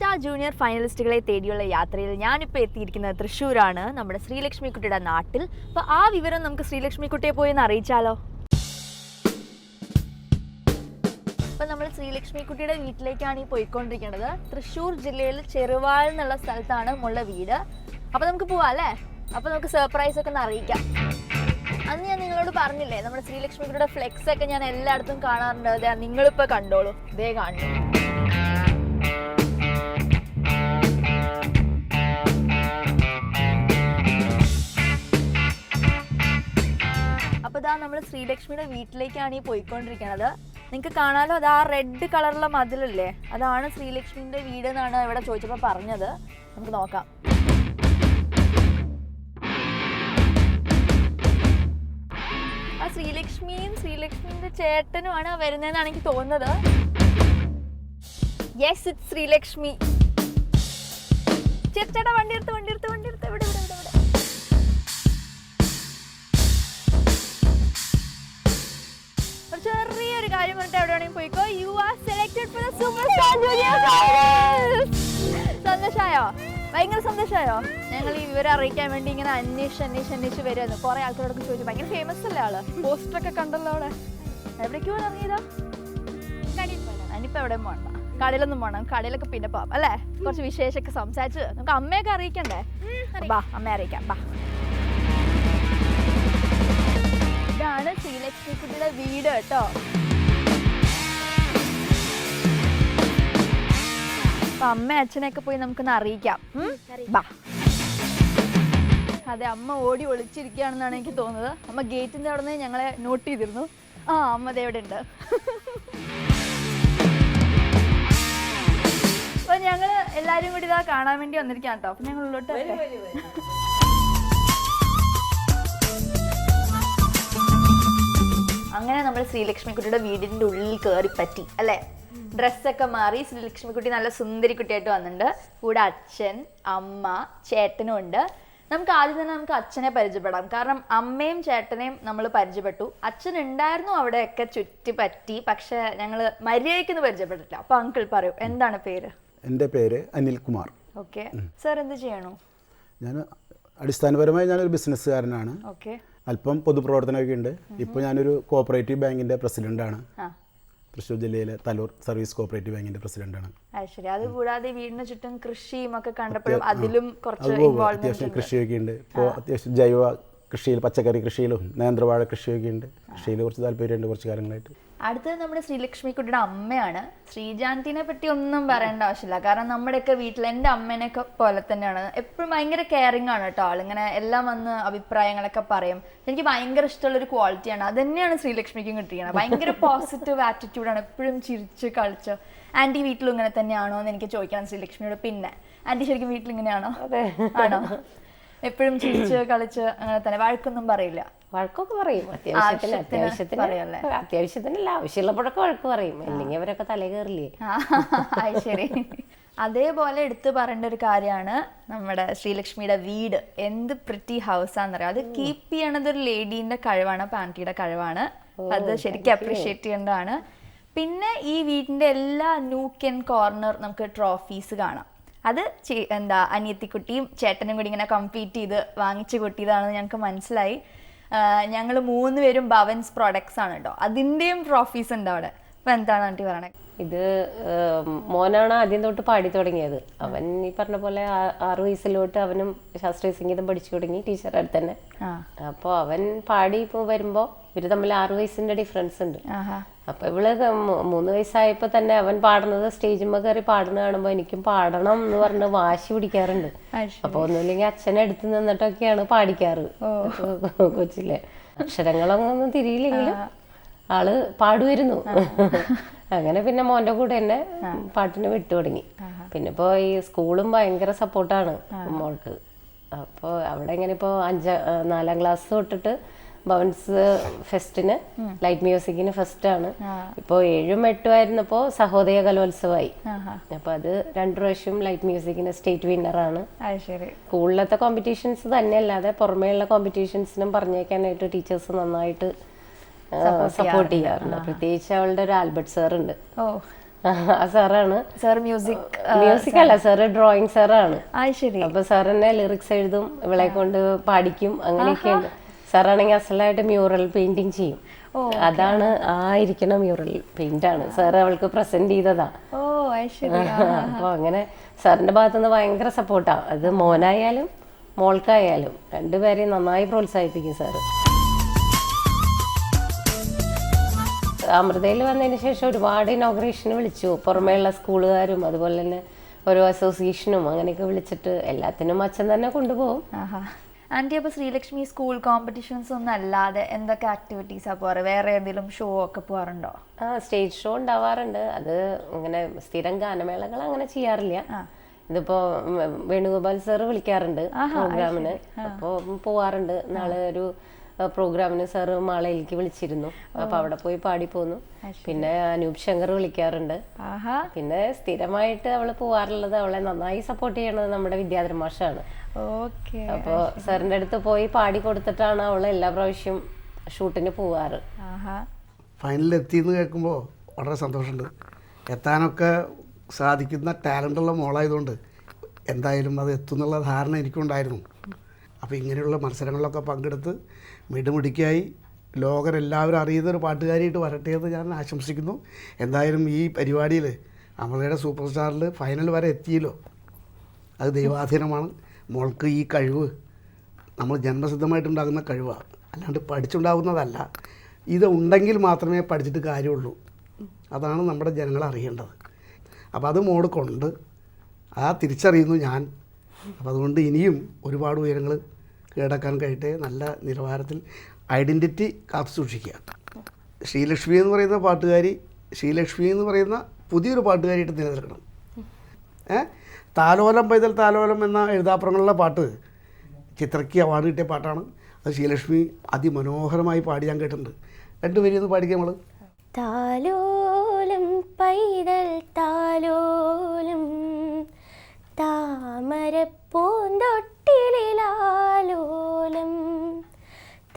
Star junior ഫൈനലിസ്റ്റുകളെ തേടിയുള്ള യാത്രയിൽ ഞാനിപ്പോൾ എത്തിയിരിക്കുന്നത് തൃശ്ശൂരാണ്, നമ്മുടെ ശ്രീലക്ഷ്മി കുട്ടിയുടെ നാട്ടിൽ. അപ്പോൾ ആ വിവരം നമുക്ക് ശ്രീലക്ഷ്മി കുട്ടിയെ പോയി ഒന്ന് അറിയിച്ചാലോ? അപ്പോൾ നമ്മൾ ശ്രീലക്ഷ്മി കുട്ടിയുടെ വീട്ടിലേക്കാണ് ഈ പോയിക്കൊണ്ടിരിക്കുന്നത്. തൃശ്ശൂർ ജില്ലയിൽ ചെറുവാൾ എന്നുള്ള സ്ഥലത്താണ് നമ്മളുടെ വീട്. അപ്പോൾ നമുക്ക് പോവാം അല്ലേ? അപ്പോൾ നമുക്ക് സർപ്രൈസ് ഒക്കെ ഒന്ന് അറിയിക്കാം. അന്ന് ഞാൻ നിങ്ങളോട് പറഞ്ഞില്ലേ, നമ്മുടെ ശ്രീലക്ഷ്മി കുട്ടിയുടെ ഫ്ലെക്സ് ഒക്കെ ഞാൻ എല്ലായിടത്തും കാണാറുണ്ട്. അതെ, നിങ്ങളിപ്പോൾ കണ്ടോളൂ, ഇതേ കാണുന്നു. അപ്പോൾ ഇതാ നമ്മൾ ശ്രീലക്ഷ്മിയുടെ വീട്ടിലേക്കാണ് ഈ പോയിക്കൊണ്ടിരിക്കുന്നത്. നിങ്ങൾക്ക് കാണാലോ, അത് ആ റെഡ് കളറുള്ള മതിലല്ലേ, അതാണ് ശ്രീലക്ഷ്മിൻ്റെ വീട് എന്നാണ് ഇവിടെ ചോദിച്ചപ്പോൾ പറഞ്ഞത്. നമുക്ക് നോക്കാം. ആ ശ്രീലക്ഷ്മിൻ്റെ ചേട്ടനുമാണ് വരുന്നതെന്നാണ് എനിക്ക് തോന്നുന്നത്. Yes, it's Sreelakshmi. ചേട്ടാ വണ്ടി എടുത്ത് ഇവിടെ ചെറിയൊരു കാര്യം പറഞ്ഞിട്ട് എവിടെ വേണമെങ്കിൽ പോയിക്കോ. You are selected for the Super Star Junior finals. സന്തോഷമായോ? ഭയങ്കര സന്തോഷമായോ? ഞങ്ങൾ ഈ വിവരം അറിയിക്കാൻ വേണ്ടി ഇങ്ങനെ അന്വേഷിച്ച് വരുമായിരുന്നു. കുറെ ആൾക്കാരോടൊക്കെ ചോദിച്ചു. ഭയങ്കര ഫേമസ് അല്ലേ ആള്? പോസ്റ്ററൊക്കെ കണ്ടല്ലോ അവിടെ. എവിടേക്ക് പോകാൻ ഇറങ്ങിയതാ? അനിയിപ്പോൾ എവിടെയും പോകണ്ട, കടയിലൊന്നും പോകണം. കടയിലൊക്കെ പിന്നെ പോവാം അല്ലേ? കുറച്ച് വിശേഷമൊക്കെ സംസാരിച്ച് നമുക്ക് അമ്മയൊക്കെ അറിയിക്കണ്ടേ? ബാ, അമ്മയെ അറിയിക്കാം. ബാ, ഇതാണ് ശ്രീലക്ഷ്മി കുട്ടിയുടെ വീട് കേട്ടോ. അപ്പൊ അമ്മ അച്ഛനെയൊക്കെ പോയി നമുക്കൊന്ന് അറിയിക്കാം. ബാ. അതെ, അമ്മ ഓടി ഒളിച്ചിരിക്കുകയാണെന്നാണ് എനിക്ക് തോന്നുന്നത്. അമ്മ ഗേറ്റിന്റെ അവിടെ നിന്ന് ഞങ്ങളെ നോട്ട് ചെയ്തിരുന്നു. ആ, അമ്മ ദേ ഇവിടെ ഉണ്ട്. അപ്പൊ ഞങ്ങള് എല്ലാരും കൂടി ഇതാ കാണാൻ വേണ്ടി വന്നിരിക്കാം കേട്ടോ. അപ്പൊ ഞങ്ങൾ ഉള്ളോട്ട് അങ്ങനെ നമ്മൾ ശ്രീലക്ഷ്മി കുട്ടിയുടെ വീടിൻ്റെ ഉള്ളിൽ കയറി പറ്റി അല്ലേ? ഡ്രസ്സൊക്കെ മാറി ശ്രീലക്ഷ്മി കുട്ടി നല്ല സുന്ദരി കുട്ടിയായിട്ട് വന്നിട്ടുണ്ട്. കൂടെ അച്ഛൻ, അമ്മ, ചേട്ടനും ഉണ്ട്. നമുക്ക് ആദ്യം തന്നെ നമുക്ക് അച്ഛനെ പരിചയപ്പെടാം. കാരണം അമ്മയും ചേട്ടനെയും നമ്മൾ പരിചയപ്പെട്ടു. അച്ഛൻ ഉണ്ടായിരുന്നു അവിടെയൊക്കെ ചുറ്റി പറ്റി, പക്ഷെ ഞങ്ങൾ മര്യാദയ്ക്കൊന്നും പരിചയപ്പെട്ടിട്ടില്ല. അപ്പോൾ അങ്കിൾ പറയൂ, എന്താണ് പേര്? എൻ്റെ പേര് അനിൽകുമാർ. ഓക്കെ സാർ, എന്ത് ചെയ്യണു? ഞാൻ അടിസ്ഥാനപരമായി ഞാനൊരു ബിസിനസ്സുകാരനാണ്. ഓക്കെ. അല്പം പൊതുപ്രവർത്തനമൊക്കെ ഉണ്ട്. ഇപ്പോൾ ഞാനൊരു കോഓപ്പറേറ്റീവ് ബാങ്കിൻ്റെ പ്രസിഡൻ്റാണ്. തൃശ്ശൂർ ജില്ലയിലെ തലൂർ സർവീസ് കോഓപ്പറേറ്റീവ് ബാങ്കിൻ്റെ പ്രസിഡൻ്റാണ്. ശരി. അത് കൂടാതെ വീടിന് ചുറ്റും കൃഷിയും ഒക്കെ കണ്ടപ്പോഴും അതിലും കുറച്ച് അത്യാവശ്യം കൃഷിയൊക്കെ ഉണ്ട്. ഇപ്പോൾ അത്യാവശ്യം ജൈവ കൃഷിയിൽ, പച്ചക്കറി കൃഷിയിലും നേന്ത്രവാഴ കൃഷിയൊക്കെ ഉണ്ട്. കൃഷിയിൽ കുറച്ച് താല്പര്യമുണ്ട് കുറച്ച് കാലങ്ങളായിട്ട്. അടുത്തത് നമ്മുടെ ശ്രീലക്ഷ്മി കുട്ടിയുടെ അമ്മയാണ്. ശ്രീജാന്തിനെ പറ്റി ഒന്നും പറയേണ്ട ആവശ്യമില്ല. കാരണം നമ്മുടെയൊക്കെ വീട്ടിൽ എൻ്റെ അമ്മേനൊക്കെ പോലെ തന്നെയാണ്. എപ്പോഴും ഭയങ്കര കെയറിങ് ആണ് കേട്ടോ. ആളിങ്ങനെ എല്ലാം വന്ന് അഭിപ്രായങ്ങളൊക്കെ പറയും. എനിക്ക് ഭയങ്കര ഇഷ്ടമുള്ളൊരു ക്വാളിറ്റിയാണ്. അത് തന്നെയാണ് ശ്രീലക്ഷ്മിക്കും കിട്ടിയത്. ഭയങ്കര പോസിറ്റീവ് ആറ്റിറ്റ്യൂഡാണ്. എപ്പോഴും ചിരിച്ച് കളിച്ച്. ആൻറ്റി വീട്ടിലും ഇങ്ങനെ തന്നെയാണോ എന്ന് എനിക്ക് ചോദിക്കണം ശ്രീലക്ഷ്മിയോട്. പിന്നെ ആൻറ്റി ശരിക്കും വീട്ടിൽ ഇങ്ങനെയാണോ? ആണോ? എപ്പോഴും ചിരിച്ച് കളിച്ച് അങ്ങനെ തന്നെ? വഴക്കൊന്നും പറയില്ല? വഴക്കൊക്കെ പറയും, അത്യാവശ്യത്തിനല്ല, ആവശ്യമുള്ളപ്പോഴൊക്കെ വഴക്ക് പറയും. അല്ലെങ്കിൽ അവരൊക്കെ തലേ കയറില്ലേ. ശരി. അതേപോലെ എടുത്തു പറയേണ്ട ഒരു കാര്യമാണ് നമ്മുടെ ശ്രീലക്ഷ്മിയുടെ വീട്. എന്ത് പ്രിറ്റി ഹൗസാന്നറിയാം. അത് കീപ്പ് ചെയ്യണത് ഒരു ലേഡീൻ്റെ കഴിവാണ്, ആൻറ്റിയുടെ കഴിവാണ്. അത് ശരിക്കും അപ്രീഷിയേറ്റ് ചെയ്യേണ്ടതാണ്. പിന്നെ ഈ വീടിൻ്റെ എല്ലാ നൂക്ക് ആൻഡ് കോർണർ നമുക്ക് ട്രോഫീസ് കാണാം. അത് അനിയത്തിക്കുട്ടിയും ചേട്ടനും കൂടി ഇങ്ങനെ കംപ്ലീറ്റ് ചെയ്ത് വാങ്ങിച്ചു കൂട്ടിയതാണെന്ന് ഞങ്ങൾക്ക് മനസ്സിലായി. ഞങ്ങൾ 3 പേരും ഭവൻസ് പ്രോഡക്ട്സ് ആണ് കേട്ടോ. അതിൻ്റെയും ട്രോഫീസ് ഉണ്ട് അവിടെ. അപ്പം എന്താണ് ആൻറ്റി പറയണേ? ഇത് മോനാണ് ആദ്യം തൊട്ട് പാടി തുടങ്ങിയത്. അവൻ ഈ പറഞ്ഞ പോലെ 6 വയസ്സിലോട്ട് അവനും ശാസ്ത്രീയ സംഗീതം പഠിച്ചു തുടങ്ങി ടീച്ചറുടെ അടുത്ത് തന്നെ. അപ്പോൾ അവൻ പാടി ഇപ്പോൾ വരുമ്പോൾ ഇവര് തമ്മിൽ 6 വയസ്സിന്റെ ഡിഫറൻസ് ഉണ്ട്. അപ്പൊ ഇവള് 3 വയസ്സായപ്പോ തന്നെ അവൻ പാടുന്നത് സ്റ്റേജിന്മേൽ കയറി പാടുന്ന കാണുമ്പോ എനിക്കും പാടണം എന്ന് പറഞ്ഞ് വാശി പിടിക്കാറുണ്ട്. അപ്പൊ ഒന്നുമില്ലെങ്കിൽ അച്ഛനെ അടുത്ത് നിന്നിട്ടൊക്കെയാണ് പാടിക്കാറ്. കൊച്ചിലെ അക്ഷരങ്ങളൊന്നും തിരിയില്ലെങ്കിലും ആള് പാടുമായിരുന്നു. അങ്ങനെ പിന്നെ മോന്റെ കൂടെ തന്നെ പാട്ടിന് വിട്ടു തുടങ്ങി. പിന്നെ ഇപ്പോ ഈ സ്കൂളും ഭയങ്കര സപ്പോർട്ടാണ് മോൾക്ക്. അപ്പോൾ അവിടെ ഇങ്ങനെ ഇപ്പോൾ 4ാം ക്ലാസ് തൊട്ടിട്ട് ഭവൻസ് ഫെസ്റ്റിന്, ലൈറ്റ് മ്യൂസിക്കിന് ഫെസ്റ്റാണ്. ഇപ്പോൾ 7ഉം 8ഉം ആയിരുന്നപ്പോൾ സഹോദയ കലോത്സവമായി. അപ്പൊ അത് 2 പ്രാവശ്യം ലൈറ്റ് മ്യൂസിക്കിന് സ്റ്റേറ്റ് വിന്നറാണ്. സ്കൂളിലത്തെ കോമ്പറ്റീഷൻസ് തന്നെ അല്ലാതെ പുറമേയുള്ള കോമ്പറ്റീഷൻസിനും പറഞ്ഞേക്കാനായിട്ട് ടീച്ചേഴ്സ് നന്നായിട്ട് സപ്പോർട്ട് ചെയ്യാറുണ്ട്. പ്രത്യേകിച്ച് അവളുടെ ഒരു ആൽബർട്ട് സാർ ഉണ്ട്. ആ സാറാണ്. സാർ മ്യൂസിക് മ്യൂസിക് അല്ല, സാറ് ഡ്രോയിങ് സാറാണ്. ശരി. അപ്പൊ സാർ തന്നെ ലിറിക്സ് എഴുതും, ഇവളെ കൊണ്ട് പാടിക്കും, അങ്ങനെയൊക്കെയുണ്ട്. സാറാണെങ്കിൽ അസലായിട്ട് മ്യൂറൽ പെയിന്റിങ് ചെയ്യും. അതാണ് ഇരിക്കുന്ന മ്യൂറൽ പെയിന്റ് ആണ് സാർ അവൾക്ക് പ്രസന്റ് ചെയ്തതാ. അപ്പൊ അങ്ങനെ സാറിന്റെ ഭാഗത്തുനിന്ന് ഭയങ്കര സപ്പോർട്ടാ. അത് മോനായാലും മോൾക്കായാലും രണ്ടുപേരെയും നന്നായി പ്രോത്സാഹിപ്പിക്കും സാറ്. അമൃതയിൽ വന്നതിന് ശേഷം ഒരുപാട് ഇനോഗ്രേഷന് വിളിച്ചു. പുറമേയുള്ള സ്കൂളുകാരും അതുപോലെ തന്നെ ഓരോ അസോസിയേഷനും അങ്ങനെയൊക്കെ വിളിച്ചിട്ട് എല്ലാത്തിനും അച്ഛൻ തന്നെ കൊണ്ടുപോകും. ആൻറ്റി, അപ്പോൾ ശ്രീലക്ഷ്മി സ്കൂൾ കോമ്പറ്റീഷൻസ് ഒന്നും അല്ലാതെ എന്തൊക്കെ ആക്ടിവിറ്റീസാണ് പോകാറ്? വേറെ എന്തെങ്കിലും ഷോ ഒക്കെ പോകാറുണ്ടോ? സ്റ്റേജ് ഷോ ഉണ്ടാവാറുണ്ട്. അത് ഇങ്ങനെ സ്ഥിരം ഗാനമേളകൾ അങ്ങനെ ചെയ്യാറില്ല. ഇതിപ്പോ വേണുഗോപാൽ സാറ് വിളിക്കാറുണ്ട് പ്രോഗ്രാമിന്, അപ്പോൾ പോവാറുണ്ട്. നാളെ ഒരു പ്രോഗ്രാമിന് സാറ് മാളയിലേക്ക് വിളിച്ചിരുന്നു, അപ്പൊ അവിടെ പോയി പാടി പോന്നു. പിന്നെ അനൂപ് ശങ്കർ വിളിക്കാറുണ്ട്. പിന്നെ സ്ഥിരമായിട്ട് അവള് പോവാറുള്ളത്, അവളെ നന്നായി സപ്പോർട്ട് ചെയ്യണത് നമ്മുടെ വിദ്യാധരൻ മാഷാണ്. അപ്പൊ സാറിന്റെ അടുത്ത് പോയി പാടി കൊടുത്തിട്ടാണ് അവള് എല്ലാ പ്രാവശ്യം ഷൂട്ടിന് പോവാറ്. ഫൈനലിൽ എത്തിയെന്ന് കേൾക്കുമ്പോൾ വളരെ സന്തോഷമുണ്ട്. എത്താനൊക്കെ സാധിക്കുന്ന ടാലൻ്റുള്ള മോളായതുകൊണ്ട് എന്തായാലും അത് എത്തുന്നുള്ള ധാരണ എനിക്കുണ്ടായിരുന്നു. അപ്പോൾ ഇങ്ങനെയുള്ള മത്സരങ്ങളിലൊക്കെ പങ്കെടുത്ത് മിടുമിടുക്കിയായി ലോകരെല്ലാവരും അറിയുന്നൊരു പാട്ടുകാരിയായിട്ട് വരട്ടെ എന്ന് ഞാൻ ആശംസിക്കുന്നു. എന്തായാലും ഈ പരിപാടിയിൽ അമൃതയുടെ സൂപ്പർ സ്റ്റാറിൽ ഫൈനൽ വരെ എത്തിയല്ലോ, അത് ദൈവാധീനമാണ്. മോൾക്ക് ഈ കഴിവ് നമ്മൾ ജന്മസിദ്ധമായിട്ടുണ്ടാകുന്ന കഴിവാണ്, അല്ലാണ്ട് പഠിച്ചുണ്ടാകുന്നതല്ല. ഇത് ഉണ്ടെങ്കിൽ മാത്രമേ പഠിച്ചിട്ട് കാര്യമുള്ളൂ. അതാണ് നമ്മുടെ ജനങ്ങൾ അറിയേണ്ടത്. അപ്പോൾ അത് മോൾ കൊണ്ട് തിരിച്ചറിയുന്നു ഞാൻ. അപ്പോൾ അതുകൊണ്ട് ഇനിയും ഒരുപാട് ഉയരങ്ങൾ കീഴടക്കാൻ കഴിയട്ടെ. നല്ല നിലവാരത്തിൽ ഐഡൻറ്റിറ്റി കാത്തു സൂക്ഷിക്കുക. ശ്രീലക്ഷ്മി എന്ന് പറയുന്ന പാട്ടുകാരി ശ്രീലക്ഷ്മി എന്ന് പറയുന്ന പുതിയൊരു പാട്ടുകാരിയായിട്ട് നിലനിൽക്കണം. താലോലം പൈതൽ താലോലം എന്ന എഴുതാപ്പുറങ്ങളുള്ള പാട്ട് ചിത്രയ്ക്ക് അവാർഡ് കിട്ടിയ പാട്ടാണ്. അത് ശ്രീലക്ഷ്മി അതിമനോഹരമായി പാടി ഞാൻ കേട്ടിട്ടുണ്ട്. രണ്ടുപേരും ഒന്ന് പാടിക്കുക നമ്മൾ. താലോലം പൈതൽ താലോലം താമരപ്പൂന്തൊട്ടിലാലോലം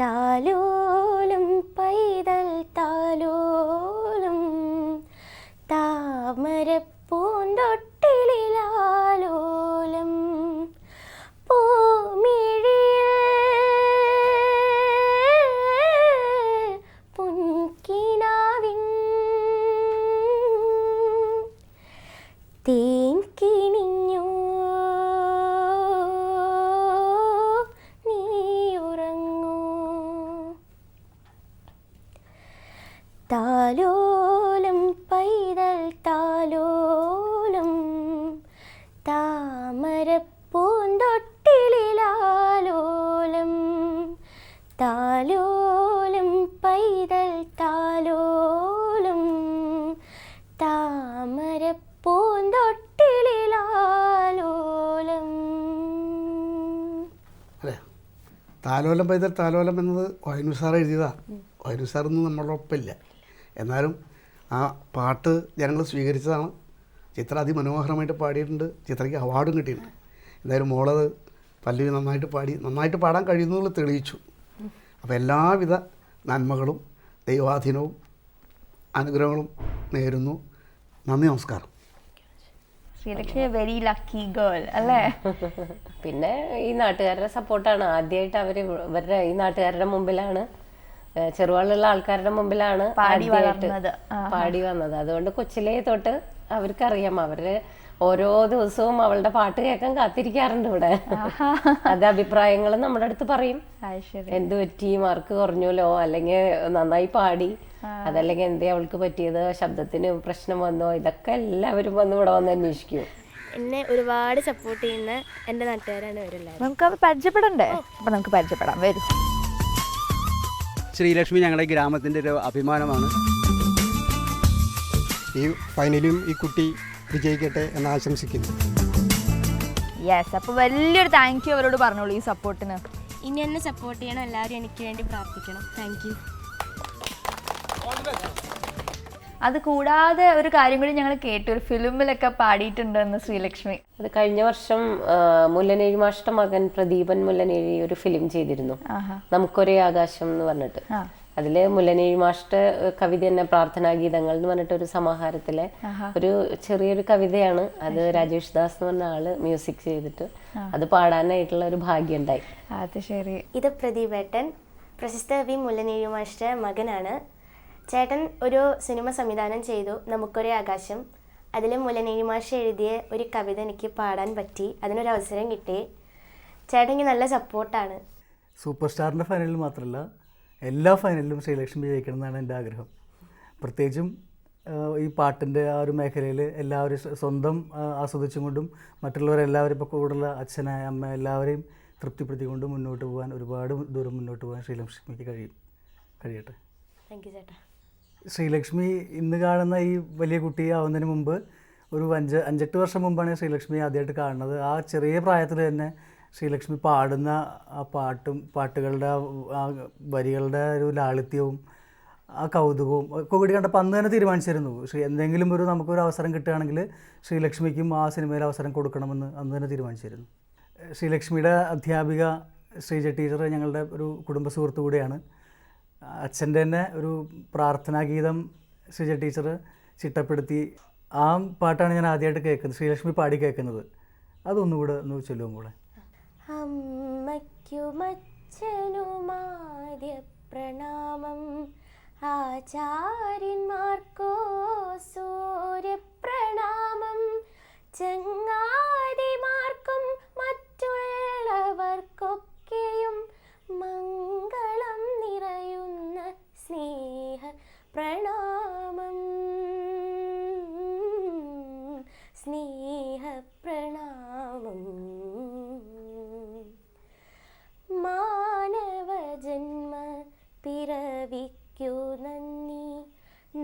താലോലം പൈതൽ താലോലം താമരപ്പൂന്തൊട്ടിലാലോലം തേൻ കിണിഞ്ഞു നീ ഉറങ്ങൂ താലോലം പൈതൽ താലോലം താമരപ്പൂന്തൊട്ടിലാലോലം താലോലം പൈതൽ താലോലം താമരപ്പൂന്തൊട്ടിലാലോലം. അല്ലേ, താലോലം പൈതൽ താലോലം എന്നത് വൈനു സാർ എഴുതിയതാണ്. വൈനു സാറൊന്നും നമ്മളുടെ ഒപ്പമില്ല, എന്നാലും ആ പാട്ട് ജനങ്ങൾ സ്വീകരിച്ചതാണ്. ചിത്ര അതിമനോഹരമായിട്ട് പാടിയിട്ടുണ്ട്. ചിത്രയ്ക്ക് അവാർഡും കിട്ടിയിട്ടുണ്ട്. എന്തായാലും മോളത് പല്ലവി നന്നായിട്ട് പാടാൻ കഴിയുന്നതിൽ തെളിയിച്ചു. അപ്പോൾ എല്ലാവിധ നന്മകളും ദൈവാധീനവും അനുഗ്രഹങ്ങളും നേരുന്നു. നന്ദി, നമസ്കാരം. ശ്രീലക്ഷ്മി വെരി ലക്കി ഗേൾ അല്ലേ? പിന്നെ ഈ നാട്ടുകാരുടെ സപ്പോർട്ടാണ്. ആദ്യമായിട്ട് ഇവരുടെ ഈ നാട്ടുകാരുടെ മുമ്പിലാണ്, ചെറുവാളുള്ള ആൾക്കാരുടെ മുമ്പിലാണ് പാടി വന്നത്. അതുകൊണ്ട് കൊച്ചിലേ തൊട്ട് അവർക്കറിയാം. അവര് ഓരോ ദിവസവും അവളുടെ പാട്ട് കേൾക്കാൻ കാത്തിരിക്കാറുണ്ട് ഇവിടെ. അത് അഭിപ്രായങ്ങൾ നമ്മുടെ അടുത്ത് പറയും. എന്ത് പറ്റി, മാർക്ക് കുറഞ്ഞല്ലോ, അല്ലെങ്കിൽ നന്നായി പാടി, അതല്ലെങ്കിൽ എന്തേ അവൾക്ക് പറ്റിയത്, ശബ്ദത്തിന് പ്രശ്നം വന്നോ, ഇതൊക്കെ എല്ലാവരും വന്ന് ഇവിടെ വന്ന് അന്വേഷിക്കും. എന്നെ ഒരുപാട് സപ്പോർട്ട് ചെയ്യുന്ന എൻ്റെ നാട്ടുകാരാണ് ഇവരെല്ലാവരും. നമുക്ക് പരിചയപ്പെടണ്ടേ? അപ്പൊ നമുക്ക് പരിചയപ്പെടാം, വരും. ശ്രീലക്ഷ്മി ഞങ്ങളുടെ ഗ്രാമത്തിൻ്റെ ഒരു അഭിമാനമാണ്. ഈ ഫൈനലും ഈ കുട്ടി വിജയിക്കട്ടെ എന്ന് ആശംസിക്കുന്നു. യെസ്, അപ്പോൾ വലിയൊരു താങ്ക് യു അവരോട് പറഞ്ഞോളൂ ഈ സപ്പോർട്ടിന്. ഇനി എന്നെ സപ്പോർട്ട് ചെയ്യണം, എല്ലാവരും എനിക്ക് വേണ്ടി പ്രാർത്ഥിക്കണം. Thank you. അത് കൂടാതെ ഒരു കാര്യം കൂടി ഞങ്ങൾ കേട്ടു, ഒരു ഫിലിമിലൊക്കെ പാടിയിട്ടുണ്ടെന്ന് ശ്രീലക്ഷ്മി. അത് കഴിഞ്ഞ വർഷം മുല്ലനേഴി മാഷ്ട മകൻ പ്രദീപൻ മുല്ലനേഴി ഒരു ഫിലിം ചെയ്തിരുന്നു, നമുക്കൊരേ ആകാശം എന്ന് പറഞ്ഞിട്ട്. അതിൽ മുല്ലനേഴി മാഷ്ട കവിത തന്നെ പ്രാർത്ഥനാ ഗീതങ്ങൾ എന്ന് പറഞ്ഞിട്ടൊരു സമാഹാരത്തിലെ ഒരു ചെറിയൊരു കവിതയാണ് അത്. രാജേഷ് ദാസ് എന്ന് പറഞ്ഞ ആള് മ്യൂസിക് ചെയ്തിട്ട് അത് പാടാനായിട്ടുള്ള ഒരു ഭാഗ്യം ഉണ്ടായി. അത് ശരി. ഇത് പ്രദീപേട്ടൻ, പ്രശസ്ത വി മുല്ലനേഴി മാഷ്ട മകനാണ്. ചേട്ടൻ ഒരു സിനിമ സംവിധാനം ചെയ്തു, നമുക്കൊരേ ആകാശം. അതിൽ മുല്ലനേഴി മാഷ എഴുതിയ ഒരു കവിത എനിക്ക് പാടാൻ പറ്റി, അതിനൊരു അവസരം കിട്ടി. ചേട്ടൻ എനിക്ക് നല്ല സപ്പോർട്ടാണ്. സൂപ്പർ സ്റ്റാറിൻ്റെ ഫൈനലിൽ മാത്രമല്ല എല്ലാ ഫൈനലിലും ശ്രീലക്ഷ്മി ജയിക്കണം എന്നാണ് എൻ്റെ ആഗ്രഹം. പ്രത്യേകിച്ചും ഈ പാട്ടിൻ്റെ ആ ഒരു മേഖലയിൽ എല്ലാവരും സ്വന്തം ആസ്വദിച്ചും കൊണ്ടും മറ്റുള്ളവരെല്ലാവരും ഇപ്പോൾ കൂടുതൽ അച്ഛനായ അമ്മ എല്ലാവരെയും തൃപ്തിപ്പെടുത്തിക്കൊണ്ട് മുന്നോട്ട് പോകാൻ, ഒരുപാട് ദൂരം മുന്നോട്ട് പോകാൻ ശ്രീലക്ഷ്മിക്ക് കഴിയട്ടെ. താങ്ക് യു ചേട്ടാ. ശ്രീലക്ഷ്മി ഇന്ന് കാണുന്ന ഈ വലിയ കുട്ടിയാവുന്നതിന് മുമ്പ് ഒരു 5-8 വർഷം മുമ്പാണ് ശ്രീലക്ഷ്മി ആദ്യമായിട്ട് കാണുന്നത്. ആ ചെറിയ പ്രായത്തിൽ തന്നെ ശ്രീലക്ഷ്മി പാടുന്ന ആ പാട്ടുകളുടെ ആ വരികളുടെ ഒരു ലാളിത്യവും ആ കൗതുകവും കോവിഡ് കണ്ടപ്പോൾ അന്ന് തന്നെ തീരുമാനിച്ചിരുന്നു, എന്തെങ്കിലും നമുക്കൊരു അവസരം കിട്ടുകയാണെങ്കിൽ ശ്രീലക്ഷ്മിക്കും ആ സിനിമയിൽ അവസരം കൊടുക്കണമെന്ന് അന്ന് തന്നെ തീരുമാനിച്ചിരുന്നു. ശ്രീലക്ഷ്മിയുടെ അധ്യാപിക ശ്രീജ ടീച്ചർ ഞങ്ങളുടെ ഒരു കുടുംബ സുഹൃത്തു കൂടിയാണ്. അച്ഛൻ്റെ തന്നെ ഒരു പ്രാർത്ഥനാ ഗീതം ശ്രീജ ടീച്ചർ ചിട്ടപ്പെടുത്തി ആ പാട്ടാണ് ഞാൻ ആദ്യമായിട്ട് കേൾക്കുന്നത്, ശ്രീലക്ഷ്മി പാടി കേൾക്കുന്നത്. അതൊന്നുകൂടെ ഒന്ന് ചൊല്ലും കൂടെ. അമ്മയ്ക്കുമച്ഛനുമാദ്യ പ്രണാമം, ആചാര്യന്മാർക്കോ സൂര്യപ്രണാമം, ചങ്ങാതിമാർക്കും മറ്റുള്ളവർക്കൊക്കെയും മംഗളം നിറയുന്ന സ്നേഹ പ്രണാമം, സ്നേഹ പ്രണാമം. മാനവജന്മ പിറവിക്കു നന്ദി,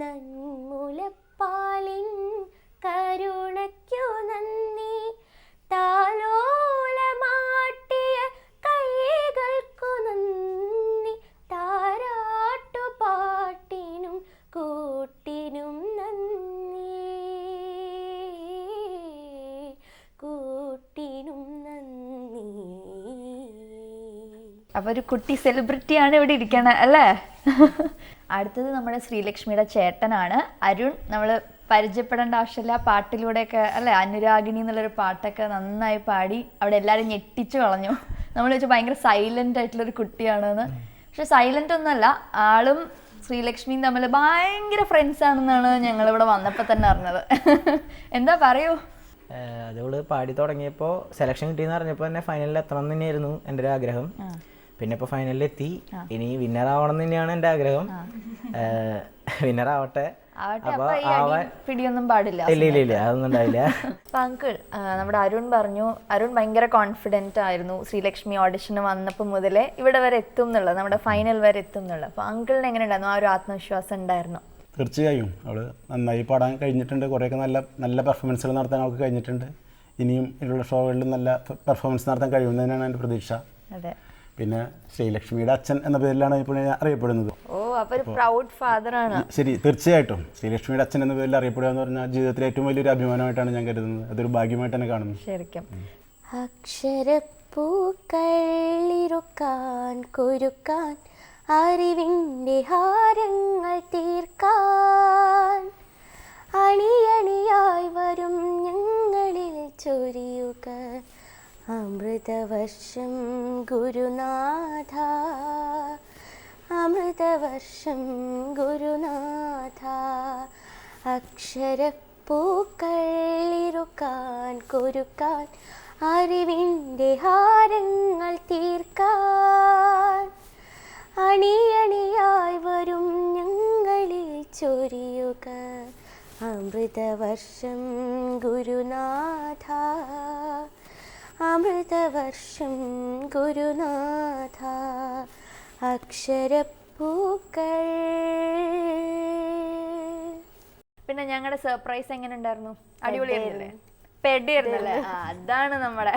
നന്മുലപ്പാലിൻ കരുണയ്ക്കു നന്ദി, താലോലമാട്ടിയ കൈകൾക്കു നന്ദി, താരാട്ടുപാട്ടിനും കൂട്ടിനും നന്ദി, കൂട്ടിനും നന്ദി. അപ്പൊ ഒരു കുട്ടി സെലിബ്രിറ്റിയാണ് ഇവിടെ ഇരിക്കണ അല്ലേ? അടുത്തത് നമ്മുടെ ശ്രീലക്ഷ്മിയുടെ ചേട്ടനാണ് അരുൺ. നമ്മൾ പരിചയപ്പെടേണ്ട ആവശ്യമില്ല, പാട്ടിലൂടെയൊക്കെ അല്ലേ, അനുരാഗിണി എന്നുള്ളൊരു പാട്ടൊക്കെ നന്നായി പാടി അവിടെ എല്ലാവരും ഞെട്ടിച്ചു കളഞ്ഞു. നമ്മൾ വെച്ചാൽ ഭയങ്കര സൈലൻ്റ് ആയിട്ടുള്ളൊരു കുട്ടിയാണെന്ന്. പക്ഷെ സൈലൻ്റ് ഒന്നുമല്ല, ആളും ശ്രീലക്ഷ്മിയും തമ്മിൽ ഭയങ്കര ഫ്രണ്ട്സ് ആണെന്നാണ് ഞങ്ങളിവിടെ വന്നപ്പോൾ തന്നെ അറിഞ്ഞത്. എന്താ പറയൂ? അതോള് പാടി തുടങ്ങിയപ്പോൾ സെലക്ഷൻ കിട്ടിയെന്ന് അറിഞ്ഞപ്പോൾ തന്നെ ഫൈനലിൽ എത്തണം എന്ന് തന്നെയായിരുന്നു എൻ്റെ ഒരു ആഗ്രഹം. പിന്നെ ഇപ്പോൾ ഫൈനലിലെത്തി, ഇനി വിന്നർ ആവണം തന്നെയാണ് എൻ്റെ ആഗ്രഹം. വിന്നർ ആവട്ടെ. പിടിയൊന്നും പാടില്ല. ഇല്ല അതൊന്നും ഉണ്ടാവില്ല. അപ്പൊ അങ്കിൾ, നമ്മുടെ അരുൺ പറഞ്ഞു, അരുൺ ഭയങ്കര കോൺഫിഡന്റ് ആയിരുന്നു ശ്രീലക്ഷ്മി ഓഡിഷന് വന്നപ്പോൾ മുതലേ ഇവിടെ വരെ എത്തും എന്നുള്ളത്, നമ്മുടെ ഫൈനൽ വരെ എത്തും എന്നുള്ളത്. അപ്പൊ അങ്കിളിന് എങ്ങനെ ഉണ്ടായിരുന്നു? ആ ഒരു ആത്മവിശ്വാസം ഉണ്ടായിരുന്നു? തീർച്ചയായും അവൾ നന്നായി പാടാൻ കഴിഞ്ഞിട്ടുണ്ട്. കുറേയൊക്കെ നല്ല പെർഫോമൻസുകൾ നടത്താൻ അവൾക്ക് കഴിഞ്ഞിട്ടുണ്ട്. ഇനിയും ഇതിലുള്ള ഷോകളിലും നല്ല പെർഫോമൻസ് നടത്താൻ കഴിയുമെന്ന് എൻ്റെ പ്രതീക്ഷ. അതെ. പിന്നെ ശ്രീലക്ഷ്മിയുടെ അച്ഛൻ എന്ന പേരിലാണ് ഇപ്പോൾ ഞാൻ അറിയപ്പെടുന്നത്. ഓ, അപ്പൊ ഒരു പ്രൗഡ് ഫാദർ ആണ്. ശരി, തീർച്ചയായിട്ടും ശ്രീലക്ഷ്മിയുടെ അച്ഛൻ എന്ന പേരിൽ അറിയപ്പെടുക എന്ന് പറഞ്ഞാൽ ജീവിതത്തിലെ ഏറ്റവും വലിയൊരു അഭിമാനമായിട്ടാണ് ഞാൻ കരുതുന്നത്. അതൊരു ഭാഗ്യമായിട്ട് തന്നെ കാണുന്നു. ശരിക്കും. അക്ഷരപ്പൂക്കളിറുക്കാൻ കുരുക്കാൻ, അറിവിൻ്റെ ഹാരങ്ങൾ തീർക്കാൻ, അണിയണിയായി വരും ഞങ്ങളിൽ ചൊരിയുക അമൃതവർഷം ഗുരുനാഥ, അമൃതവർഷം ഗുരുനാഥ. അക്ഷരപ്പൂക്കളിറുക്കാൻ കുരുക്കാൻ, അറിവിൻ്റെ ഹാരങ്ങൾ തീർക്കാൻ, അണിയണിയായി വരും ഞങ്ങളിൽ ചൊരിയുക അമൃതവർഷം ഗുരുനാഥ, അമൃതവർഷം ഗുരുനാഥ. അക്ഷരപ്പൂക്കൾ. പിന്നെ ഞങ്ങളുടെ സർപ്രൈസ് എങ്ങനെ ഉണ്ടായിരുന്നു? അടിപൊളിയായിരുന്നില്ലേ? പെടിയായിരുന്നല്ലേ? അതാണ് നമ്മുടെ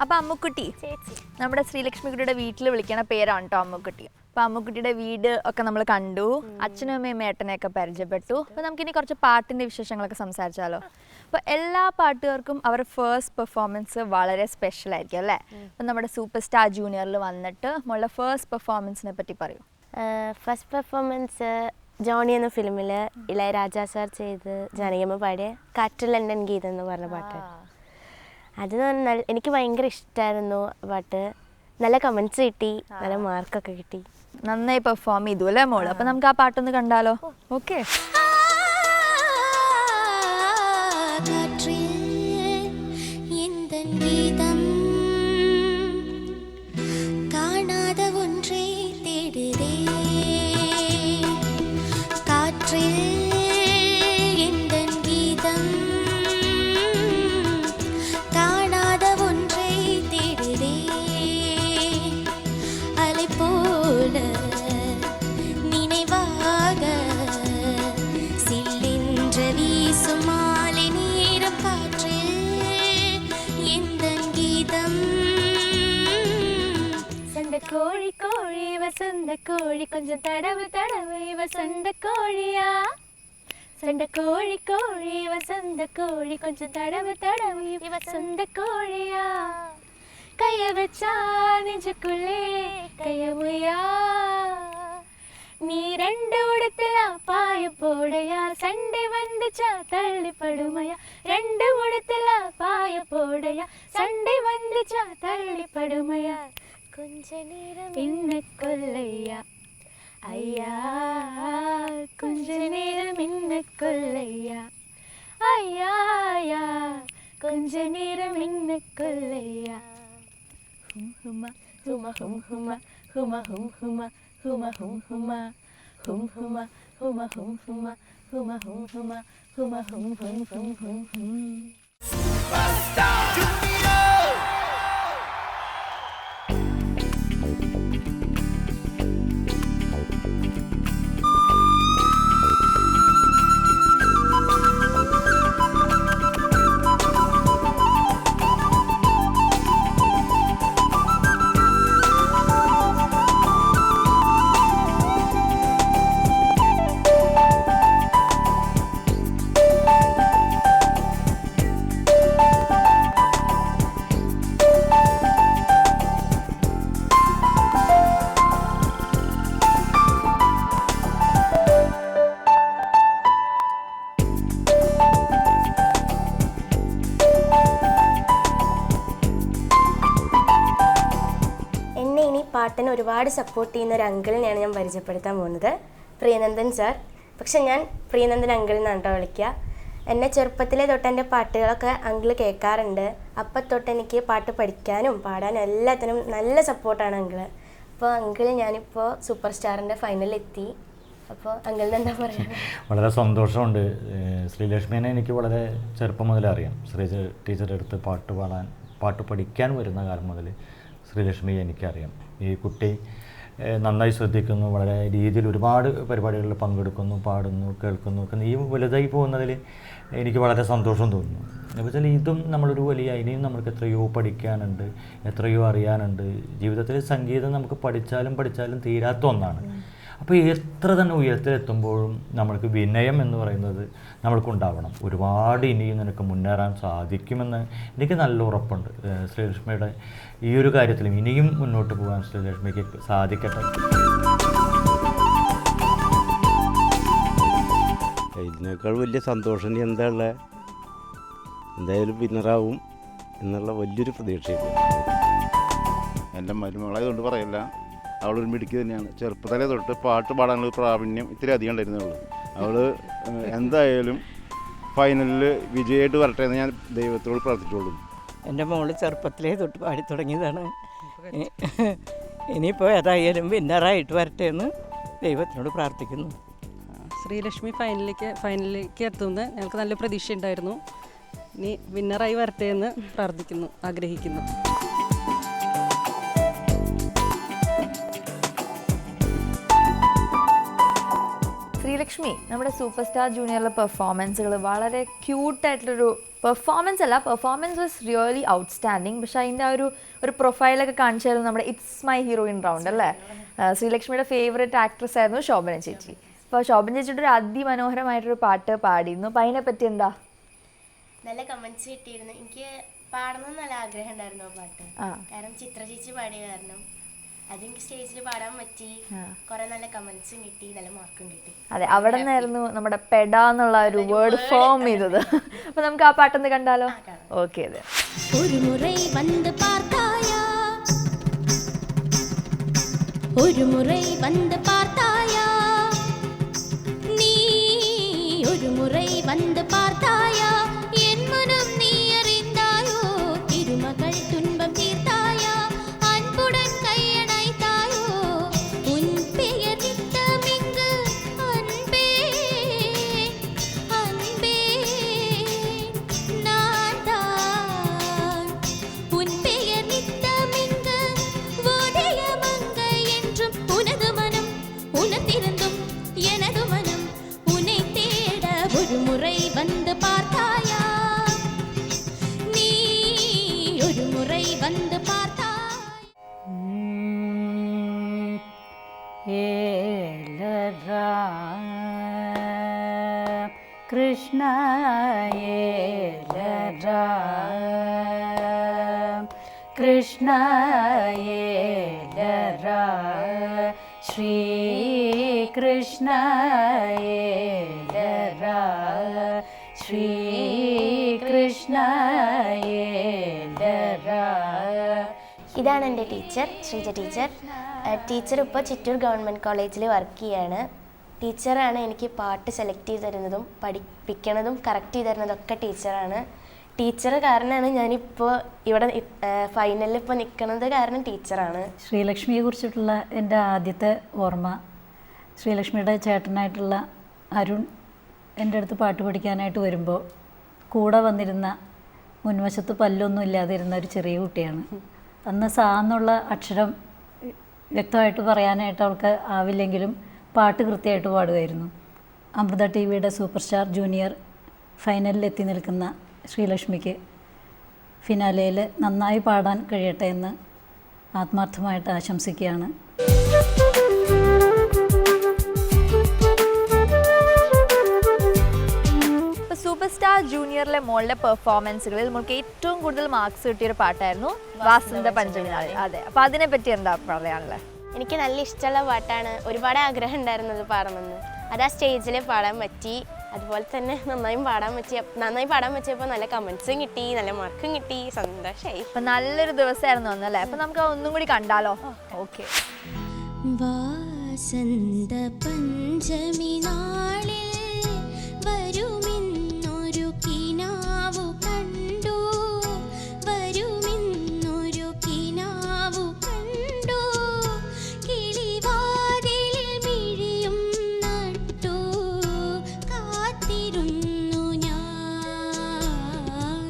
അപ്പൊ അമ്മുക്കുട്ടി ചേച്ചി, നമ്മുടെ ശ്രീലക്ഷ്മിക്കുട്ടിയുടെ വീട്ടിൽ വിളിക്കണ പേരാണ് കേട്ടോ അമ്മുക്കുട്ടി. അപ്പോൾ അമ്മുക്കുട്ടിയുടെ വീട് ഒക്കെ നമ്മൾ കണ്ടു, അച്ഛനും അമ്മയും ഏട്ടനെയൊക്കെ പരിചയപ്പെട്ടു. അപ്പോൾ നമുക്കിനി കുറച്ച് പാട്ടിൻ്റെ വിശേഷങ്ങളൊക്കെ സംസാരിച്ചാലോ. അപ്പോൾ എല്ലാ പാട്ടുകാർക്കും അവരുടെ ഫസ്റ്റ് പെർഫോമൻസ് വളരെ സ്പെഷ്യൽ ആയിരിക്കും അല്ലേ? അപ്പം നമ്മുടെ സൂപ്പർ സ്റ്റാർ ജൂനിയറിൽ വന്നിട്ട് മോളുടെ ഫസ്റ്റ് പെർഫോമൻസിനെ പറ്റി പറയൂ. ഫസ്റ്റ് പെർഫോമൻസ് ജോണി എന്ന ഫിലിമിൽ ഇളയരാജ സാർ ചെയ്ത് ജാനകിയമ്മ പാടിയ കാറ്റിൽ ലണ്ടൻ ഗീതം എന്ന് പറഞ്ഞ പാട്ട്. അത് എനിക്ക് ഭയങ്കര ഇഷ്ടമായിരുന്നു പാട്ട്. നല്ല കമൻസ് കിട്ടി, നല്ല മാർക്കൊക്കെ കിട്ടി. നന്നായി പെർഫോം ചെയ്തു അല്ലേ മോള്? അപ്പം നമുക്ക് ആ പാട്ടൊന്ന് കണ്ടാലോ? ഓക്കെ. கோழி கோழி வசந்த கோழி கொஞ்சம் தடவு தடவு இவ சண்ட கோழியா சண்ட கோழி கோழி வசந்த கோழி கொஞ்சம் தடவு தடவு இவ சண்ட கோழியா கைய வச்சா நெஞ்சுக்குள்ளே கையமுயா நீ ரெண்டு உடத்துல பாய போடையா சண்டை வந்துச்சா தள்ளி படுமையா ரெண்டு உடத்துல பாய போடையா சண்டை வந்துச்சா தள்ளி படுமையா கொஞ்ச நேரம் என்ன கொல்லையா ஐயா கொஞ்ச நேரம் என்ன கொல்லையா ஐயா ஐயா கொஞ்ச நேரம் என்ன கொல்லையா ஹும் ஹுமா ஹுமா ஹும் ஹுமா ஹுமா ஹும் ஹுமா ஹுமா ஹும் ஹுமா ஹும் ஹுமா ஹுமா ஹும் ஹுமா ஹுமா ஹும் ஹுமா ஹுமா ஹும் ஹும் ஹும் ஹும் ஹும். പാട്ടിനെ ഒരുപാട് സപ്പോർട്ട് ചെയ്യുന്ന ഒരു അങ്കിളിനെയാണ് ഞാൻ പരിചയപ്പെടുത്താൻ പോകുന്നത്, പ്രിയനന്ദൻ സാർ. പക്ഷെ ഞാൻ പ്രിയനന്ദൻ അങ്കിൾ എന്നാണ് കേട്ടോ വിളിക്കുക. എന്നെ ചെറുപ്പത്തിലെ തൊട്ട് എൻ്റെ പാട്ടുകളൊക്കെ അങ്കിൾ കേൾക്കാറുണ്ട്. അപ്പം തൊട്ട് എനിക്ക് പാട്ട് പഠിക്കാനും പാടാനും എല്ലാത്തിനും നല്ല സപ്പോർട്ടാണ് അങ്കിള്. അപ്പോൾ അങ്കിള് ഞാനിപ്പോൾ സൂപ്പർ സ്റ്റാറിൻ്റെ ഫൈനലിലെത്തി. അപ്പോൾ അങ്കിളിന് എന്താ പറയുക? വളരെ സന്തോഷമുണ്ട്. ശ്രീലക്ഷ്മിനെ എനിക്ക് വളരെ ചെറുപ്പം മുതലേ അറിയാം. ശ്രീ ടീച്ചറുടെ അടുത്ത് പാട്ട് പഠിക്കാൻ വരുന്ന കാലം മുതൽ ശ്രീലക്ഷ്മി എനിക്കറിയാം. ഈ കുട്ടി നന്നായി ശ്രദ്ധിക്കുന്നു, വളരെ രീതിയിൽ ഒരുപാട് പരിപാടികളിൽ പങ്കെടുക്കുന്നു, പാടുന്നു, കേൾക്കുന്നു ഒക്കെ. ഈ വലുതായി പോകുന്നതിൽ എനിക്ക് വളരെ സന്തോഷം തോന്നുന്നു. എന്ന് വെച്ചാൽ ഇതും നമ്മളൊരു വലിയ, ഇനിയും നമുക്ക് എത്രയോ പഠിക്കാനുണ്ട്, എത്രയോ അറിയാനുണ്ട്. ജീവിതത്തിൽ സംഗീതം നമുക്ക് പഠിച്ചാലും തീരാത്ത ഒന്നാണ്. അപ്പോൾ എത്ര തന്നെ ഉയരത്തിലെത്തുമ്പോഴും നമ്മൾക്ക് വിനയം എന്ന് പറയുന്നത് നമ്മൾക്കുണ്ടാവണം. ഒരുപാട് ഇനിയും നിനക്ക് മുന്നേറാൻ സാധിക്കുമെന്ന് എനിക്ക് നല്ല ഉറപ്പുണ്ട്. ശ്രീലക്ഷ്മിയുടെ ഈ ഒരു കാര്യത്തിലും ഇനിയും മുന്നോട്ട് പോകാൻ ശ്രീലക്ഷ്മിക്ക് സാധിക്കട്ടെ. ഇതിനേക്കാൾ വലിയ സന്തോഷം എന്താ ഉള്ളത്? എന്തായാലും വിന്നറാവും എന്നുള്ള വലിയൊരു പ്രതീക്ഷയില്ല. എൻ്റെ മരുമകളായതുകൊണ്ട് പറയില്ല, അവളൊരു മിടുക്കി തന്നെയാണ്. ചെറുപ്പത്തിലേ തൊട്ട് പാട്ട് പാടാനുള്ള പ്രാവീണ്യം ഇത്തിരി അധികം ഉണ്ടായിരുന്നുള്ളൂ. അവൾ എന്തായാലും ഫൈനലിൽ വിജയമായിട്ട് വരട്ടെ എന്ന് ഞാൻ ദൈവത്തോട് പ്രാർത്ഥിച്ചോളൂ. എൻ്റെ മോള് ചെറുപ്പത്തിലേ തൊട്ട് പാടി തുടങ്ങിയതാണ്. ഇനിയിപ്പോൾ ഏതായാലും വിന്നറായിട്ട് വരട്ടെ എന്ന് ദൈവത്തിനോട് പ്രാർത്ഥിക്കുന്നു. ശ്രീലക്ഷ്മി ഫൈനലിലേക്ക് എത്തുമെന്ന് ഞങ്ങൾക്ക് നല്ല പ്രതീക്ഷ ഉണ്ടായിരുന്നു. ഇനി വിന്നറായി വരട്ടെ എന്ന് പ്രാർത്ഥിക്കുന്നു, ആഗ്രഹിക്കുന്നു. ശ്രീലക്ഷ്മി, നമ്മുടെ സൂപ്പർ സ്റ്റാർ ജൂനിയറിലെ പെർഫോമൻസുകൾ വളരെ ക്യൂട്ടായിട്ടുള്ളൊരു പെർഫോമൻസ് വാസ് റിയലി ഔട്ട്സ്റ്റാൻഡിങ്. പക്ഷേ അതിൻ്റെ ആ ഒരു പ്രൊഫൈലൊക്കെ കാണിച്ചു തരുന്നത് നമ്മുടെ ഇറ്റ്സ് മൈ ഹീറോയിൻ റൗണ്ട് അല്ലേ. ശ്രീലക്ഷ്മിയുടെ ഫേവറേറ്റ് ആക്ട്രസ് ആയിരുന്നു ശോഭന ചേച്ചി. അപ്പോൾ ശോഭന ചേച്ചിയുടെ ഒരു അതിമനോഹരമായിട്ടൊരു പാട്ട് പാടിയിരുന്നു. അപ്പോൾ അതിനെപ്പറ്റി എന്താ? നല്ല കമൻസ് കിട്ടിയിരുന്നു. എനിക്ക് പാടണം നല്ല ആഗ്രഹം ഉണ്ടായിരുന്നു ആ പാട്ട്. കാരണം ചിത്ര ചേച്ചി പാടിയ കാരണം അതെനിക്ക് സ്റ്റേജിൽ പാടാൻ പറ്റി. കുറെ നല്ല കമന്റ്സും കിട്ടി, നല്ല മാർക്കും കിട്ടി. അതെ, അവിടെ നിന്നായിരുന്നു നമ്മുടെ പെടാന്നുള്ള ഒരു വേർഡ് ഫോം ചെയ്തത്. അപ്പൊ നമുക്ക് ആ പാട്ടൊന്ന് കണ്ടാലോ? ഓക്കെ. അതെ, ഒരു മുறை வந்து பார்த்தாயா, ஒரு முறை வந்து பார்த்தாயா, நீ ஒரு முறை வந்து பார்த்தாயா, என் மனம் நீ அறிந்தாயோ, திருமகள் துன்பம் தீர்த்தாயா, அன்புடன் கையணைத்தாயோ, உன் பெயர் நித்தமிங்கு அன்பே அன்பே நான் தான், உன் பெயர் நித்தமிங்கு ஓதிய மங்கை என்றும், உனது மனம் உணர்ந்திருந்தும் எனது மனம் உன்னை தேட ஒரு முறை வந்து பார்த்தாயா, நீ ஒரு முறை வந்து பார்த்தாயா. कृष्ण येलरा कृष्ण येलरा श्री कृष्ण येलरा श्री कृष्ण येलरा. ഇതാണ് എൻ്റെ ടീച്ചർ, ശ്രീജ ടീച്ചർ. ടീച്ചർ ഇപ്പോൾ ചിറ്റൂർ ഗവൺമെൻറ് കോളേജിൽ വർക്ക് ചെയ്യാണ്. ടീച്ചറാണ് എനിക്ക് പാട്ട് സെലക്ട് ചെയ്ത് തരുന്നതും പഠിപ്പിക്കണതും കറക്റ്റ് ചെയ്ത് തരുന്നതൊക്കെ ടീച്ചറാണ്. ടീച്ചർ കാരണമാണ് ഞാനിപ്പോൾ ഇവിടെ ഫൈനലിൽ ഇപ്പോൾ നിൽക്കുന്നത്, കാരണം ടീച്ചറാണ്. ശ്രീലക്ഷ്മിയെ കുറിച്ചിട്ടുള്ള എൻ്റെ ആദ്യത്തെ ഓർമ്മ, ശ്രീലക്ഷ്മിയുടെ ചേട്ടനായിട്ടുള്ള അരുൺ എൻ്റെ അടുത്ത് പാട്ട് പഠിക്കാനായിട്ട് വരുമ്പോൾ കൂടെ വന്നിരുന്ന, മുൻവശത്ത് പല്ലൊന്നും ഇല്ലാതിരുന്ന ഒരു ചെറിയ കുട്ടിയാണ്. അന്ന് സാ എന്നുള്ള അക്ഷരം വ്യക്തമായിട്ട് പറയാനായിട്ട് അവൾക്ക് ആവില്ലെങ്കിലും പാട്ട് കൃത്യമായിട്ട് പാടുമായിരുന്നു. അമൃത ടി വിയുടെ സൂപ്പർ സ്റ്റാർ ജൂനിയർ ഫൈനലിൽ എത്തി നിൽക്കുന്ന ശ്രീലക്ഷ്മിക്ക് ഫിനാലയിൽ നന്നായി പാടാൻ കഴിയട്ടെ എന്ന് ആത്മാർത്ഥമായിട്ട് ആശംസിക്കുകയാണ്. സൂപ്പർ സ്റ്റാർ ജൂനിയറിലെ മോളുടെ പെർഫോമൻസുകളിൽ നമുക്ക് ഏറ്റവും കൂടുതൽ മാർക്സ് കിട്ടിയൊരു പാട്ടായിരുന്നു വാസന്ത പഞ്ചമി നാളിൽ. അതെ, അപ്പോൾ അതിനെപ്പറ്റി എന്താ പറയാനുള്ളത്? എനിക്ക് നല്ല ഇഷ്ടമുള്ള പാട്ടാണ്. ഒരുപാട് ആഗ്രഹം ഉണ്ടായിരുന്നു അത് പാടണമെന്ന്. അത് ആ സ്റ്റേജിൽ പാടാൻ പറ്റി. അതുപോലെ തന്നെ നന്നായി പാടാൻ പറ്റിയപ്പോൾ നല്ല കമൻസും കിട്ടി, നല്ല മാർക്കും കിട്ടി. സന്തോഷമായി. അപ്പം നല്ലൊരു ദിവസമായിരുന്നു അന്നല്ലേ. അപ്പം നമുക്ക് ഒന്നും കൂടി കണ്ടാലോ? ഓക്കെ. വാസന്ത പഞ്ചമി നാളിൽ വരുമെന്നൊരു കിനാവു കണ്ടു, വരുമെന്നൊരു കിനാവു കണ്ടു, കിളിവാതിലിൽ മിഴിയും നട്ടു കാത്തിരുന്നു ഞാൻ,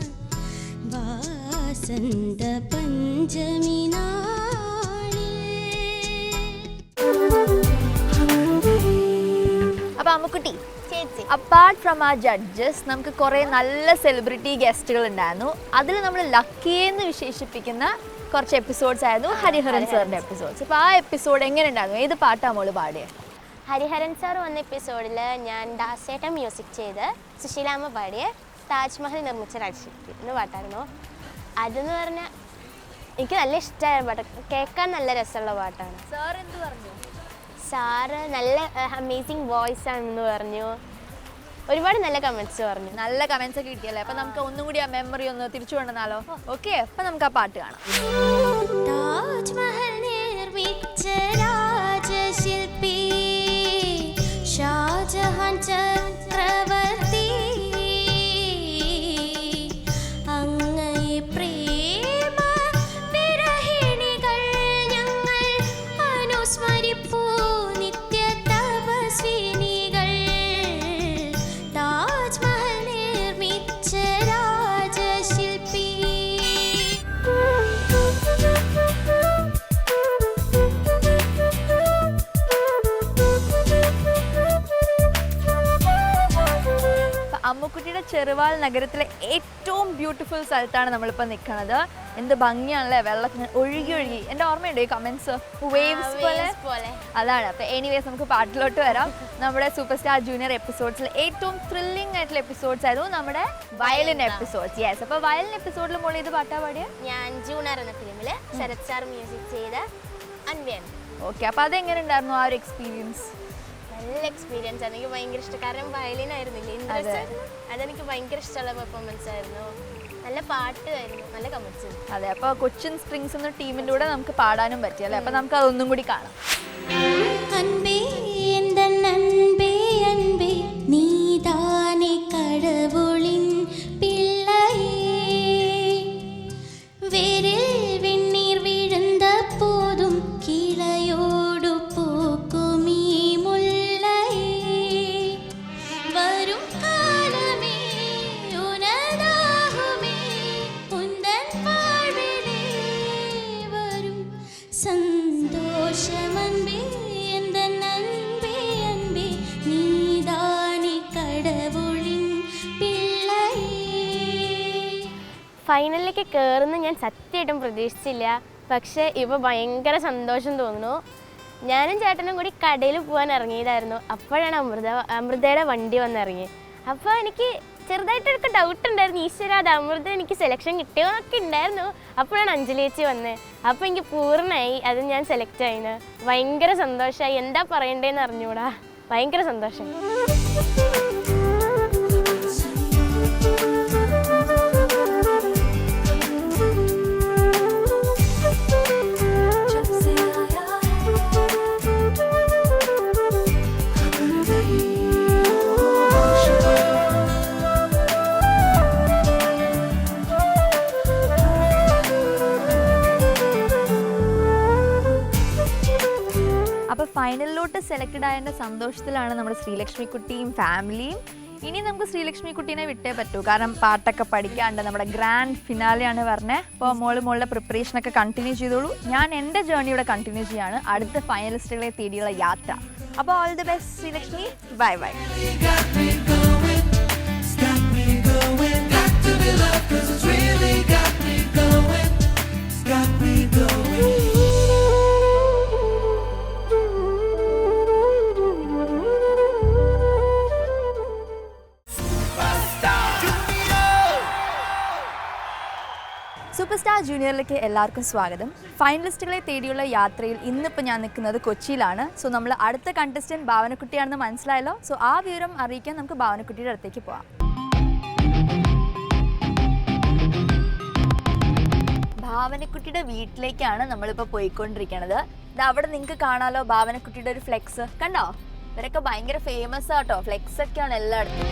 വാസന്ത പഞ്ചമി അപ്പോൾ അമ്മുക്കുട്ടി, അപ്പാർട്ട് ഫ്രം ആ ജഡ്ജസ് നമുക്ക് കുറേ നല്ല സെലിബ്രിറ്റി ഗസ്റ്റുകൾ ഉണ്ടായിരുന്നു. അതിൽ നമ്മൾ ലക്കിയെന്ന് വിശേഷിപ്പിക്കുന്ന കുറച്ച് എപ്പിസോഡ്സ് ആയിരുന്നു ഹരിഹരൻ സാറിൻ്റെ എപ്പിസോഡ്സ്. അപ്പോൾ ആ എപ്പിസോഡ് എങ്ങനെ ഉണ്ടായിരുന്നു? ഏത് പാട്ടാണ് മോള് പാടിയത്? ഹരിഹരൻ സാർ വന്ന എപ്പിസോഡിൽ ഞാൻ ദാസേട്ടൻ മ്യൂസിക് ചെയ്ത് സുശീലാമ്മ പാടിയ താജ്മഹൽ നിർമ്മിച്ച രാജശക്തി എന്ന പാട്ടായിരുന്നു. അതെന്ന് പറഞ്ഞാൽ എനിക്ക് നല്ല ഇഷ്ടമായ പാട്ട്, കേൾക്കാൻ നല്ല രസമുള്ള പാട്ടാണ്. സാർ എന്ത് പറഞ്ഞു? സാറ് നല്ല അമേസിങ് വോയിസ് ആണെന്ന് പറഞ്ഞു. ഒരുപാട് നല്ല കമൻറ്റ്സ് പറഞ്ഞു. നല്ല കമൻറ്റ്സ് ഒക്കെ കിട്ടിയല്ലേ. അപ്പം നമുക്ക് ഒന്നും കൂടി ആ മെമ്മറി ഒന്ന് തിരിച്ചു കൊണ്ടുവന്നാലോ? ഓക്കെ, അപ്പം നമുക്ക് ആ പാട്ട് കാണാം. താജ്മഹൽ നിർമ്മിച്ച രാജശില്പി ഷാജഹാൻ ചക്രവർത്തി, അങ്ങയെ പ്രേമ വിരഹിണികൾ ഞങ്ങൾ അനുസ്മരിപ്പൂ നിത്യ തപസ്വിനികൾ. താജ്മഹൽ നിർമ്മിച്ച രാജശില്പി. അമ്മുക്കുട്ടിയുടെ ചെറുവാൾ നഗരത്തിലെ ഏറ്റവും ബ്യൂട്ടിഫുൾ സ്ഥലത്താണ് നമ്മളിപ്പോൾ നിൽക്കുന്നത്. എന്ത് ഭംഗിയാണല്ലേ, വെള്ളത്തിന് ഒഴുകി ഒഴുകി. എൻ്റെ ഓർമ്മയുണ്ട് ഈ കമൻസ് വേവ്സ് പോലെ. അതാണ്. അപ്പോൾ എനിവേസ് നമുക്ക് പാട്ടിലോട്ട് വരാം. നമ്മുടെ സൂപ്പർ സ്റ്റാർ ജൂനിയർ എപ്പിസോഡ്സിൽ ഏറ്റവും ത്രില്ലിംഗ് ആയിട്ടുള്ള എപ്പിസോഡ്സ് ആയിരുന്നു നമ്മുടെ വയലിൻ എപ്പിസോഡ്സ്. യെസ്, അപ്പോൾ വയലിൻ എപ്പിസോഡിൽ മോൾ ഇത് പാട്ടാ പാടിയ? ഞാൻ ജൂണർ എന്ന ഫിലിമിൽ ശരത് സാർ മ്യൂസിക് ചെയ്ത അൻവ്യൻ. ഓക്കെ, അപ്പോൾ അതെങ്ങനെ ഉണ്ടായിരുന്നു ആ ഒരു എക്സ്പീരിയൻസ്? നല്ല എക്സ്പീരിയൻസ് ആണ്. എനിക്ക് ഭയങ്കര ഇഷ്ടം. കാരണം വയലിൻ ആയിരുന്നില്ലേ, അതെനിക്ക് ഭയങ്കര ഇഷ്ടമുള്ള പെർഫോമൻസ് ആയിരുന്നു. നല്ല പാട്ടായിരുന്നു, നല്ല കമൻസ്. അതെ, അപ്പോൾ കൊച്ചിൻ സ്പ്രിങ്സ് എന്ന ടീമിൻ്റെ കൂടെ നമുക്ക് പാടാനും പറ്റിയല്ലേ. അപ്പോൾ നമുക്ക് അതൊന്നും കൂടി കാണാം. அன்பே எந்தன் அன்பே அன்பே நீதானே கடவுளின் பிள்ளையே வேரில் வெந்நீர் விழுந்த போதும் கிளையோடு பூக்குமீ முல்லையே வரும் காலமே உனதாகுமே உந்தன் வாழ்விலே வரும் சந்தோஷம் அன்பே எந்தன் அன்பே அன்பே நீதானே கடவுளின் பிள்ளையே. ഫൈനലിലേക്ക് കയറുന്ന ഞാൻ സത്യമായിട്ടും പ്രതീക്ഷിച്ചില്ല. പക്ഷേ ഇപ്പോൾ ഭയങ്കര സന്തോഷം തോന്നുന്നു. ഞാനും ചേട്ടനും കൂടി കടയിൽ പോകാൻ ഇറങ്ങിയതായിരുന്നു. അപ്പോഴാണ് അമൃതയുടെ വണ്ടി വന്നിറങ്ങി. അപ്പോൾ എനിക്ക് ചെറുതായിട്ടൊക്കെ ഡൗട്ട് ഉണ്ടായിരുന്നു, ഈശ്വര അത് അമൃത എനിക്ക് സെലക്ഷൻ കിട്ടിയോന്നൊക്കെ ഉണ്ടായിരുന്നു. അപ്പോഴാണ് അഞ്ജലി ചേച്ചി വന്നത്. അപ്പോൾ എനിക്ക് പൂർണ്ണമായി അത് ഞാൻ സെലക്ട് ആയിന്. ഭയങ്കര സന്തോഷമായി. എന്താ പറയണ്ടേന്ന് അറിഞ്ഞൂടാ, ഭയങ്കര സന്തോഷം. അപ്പോൾ ഫൈനലിലോട്ട് സെലക്റ്റഡ് ആയതിൻ്റെ സന്തോഷത്തിലാണ് നമ്മുടെ ശ്രീലക്ഷ്മി കുട്ടിയും ഫാമിലിയും. ഇനി നമുക്ക് ശ്രീലക്ഷ്മി കുട്ടീനെ വിട്ടേ പറ്റൂ, കാരണം പാട്ടൊക്കെ പഠിക്കാണ്ട് നമ്മുടെ ഗ്രാൻഡ് ഫിനാലെയാണ് പറഞ്ഞത്. അപ്പോൾ മോളുടെ പ്രിപ്പറേഷനൊക്കെ കണ്ടിന്യൂ ചെയ്തോളൂ. ഞാൻ എൻ്റെ ജേർണി ഇവിടെ കണ്ടിന്യൂ ചെയ്യാണ്, അടുത്ത ഫൈനലിസ്റ്റുകളെ തേടിയുള്ള യാത്ര. അപ്പോൾ all the best Sreelakshmi. Bye bye. Super Star ജൂനിയറിലേക്ക് എല്ലാവർക്കും സ്വാഗതം. ഫൈനലിസ്റ്റുകളെ തേടിയുള്ള യാത്രയിൽ ഇന്നിപ്പോൾ ഞാൻ നിൽക്കുന്നത് കൊച്ചിയിലാണ്. സോ നമ്മൾ അടുത്ത കണ്ടസ്റ്റൻറ്റ് ഭാവനക്കുട്ടിയാണെന്ന് മനസ്സിലായല്ലോ. സോ ആ വിവരം അറിയിക്കാൻ നമുക്ക് ഭാവനക്കുട്ടിയുടെ അടുത്തേക്ക് പോവാം. ഭാവനക്കുട്ടിയുടെ വീട്ടിലേക്കാണ് നമ്മളിപ്പോൾ പോയിക്കൊണ്ടിരിക്കുന്നത്. ഇത് അവിടെ നിങ്ങൾക്ക് കാണാമല്ലോ ഭാവനക്കുട്ടിയുടെ ഒരു ഫ്ലെക്സ് കണ്ടോ? ഇവരൊക്കെ ഭയങ്കര ഫേമസ് ആട്ടോ, ഫ്ലെക്സ് ഒക്കെയാണ് എല്ലായിടത്തും.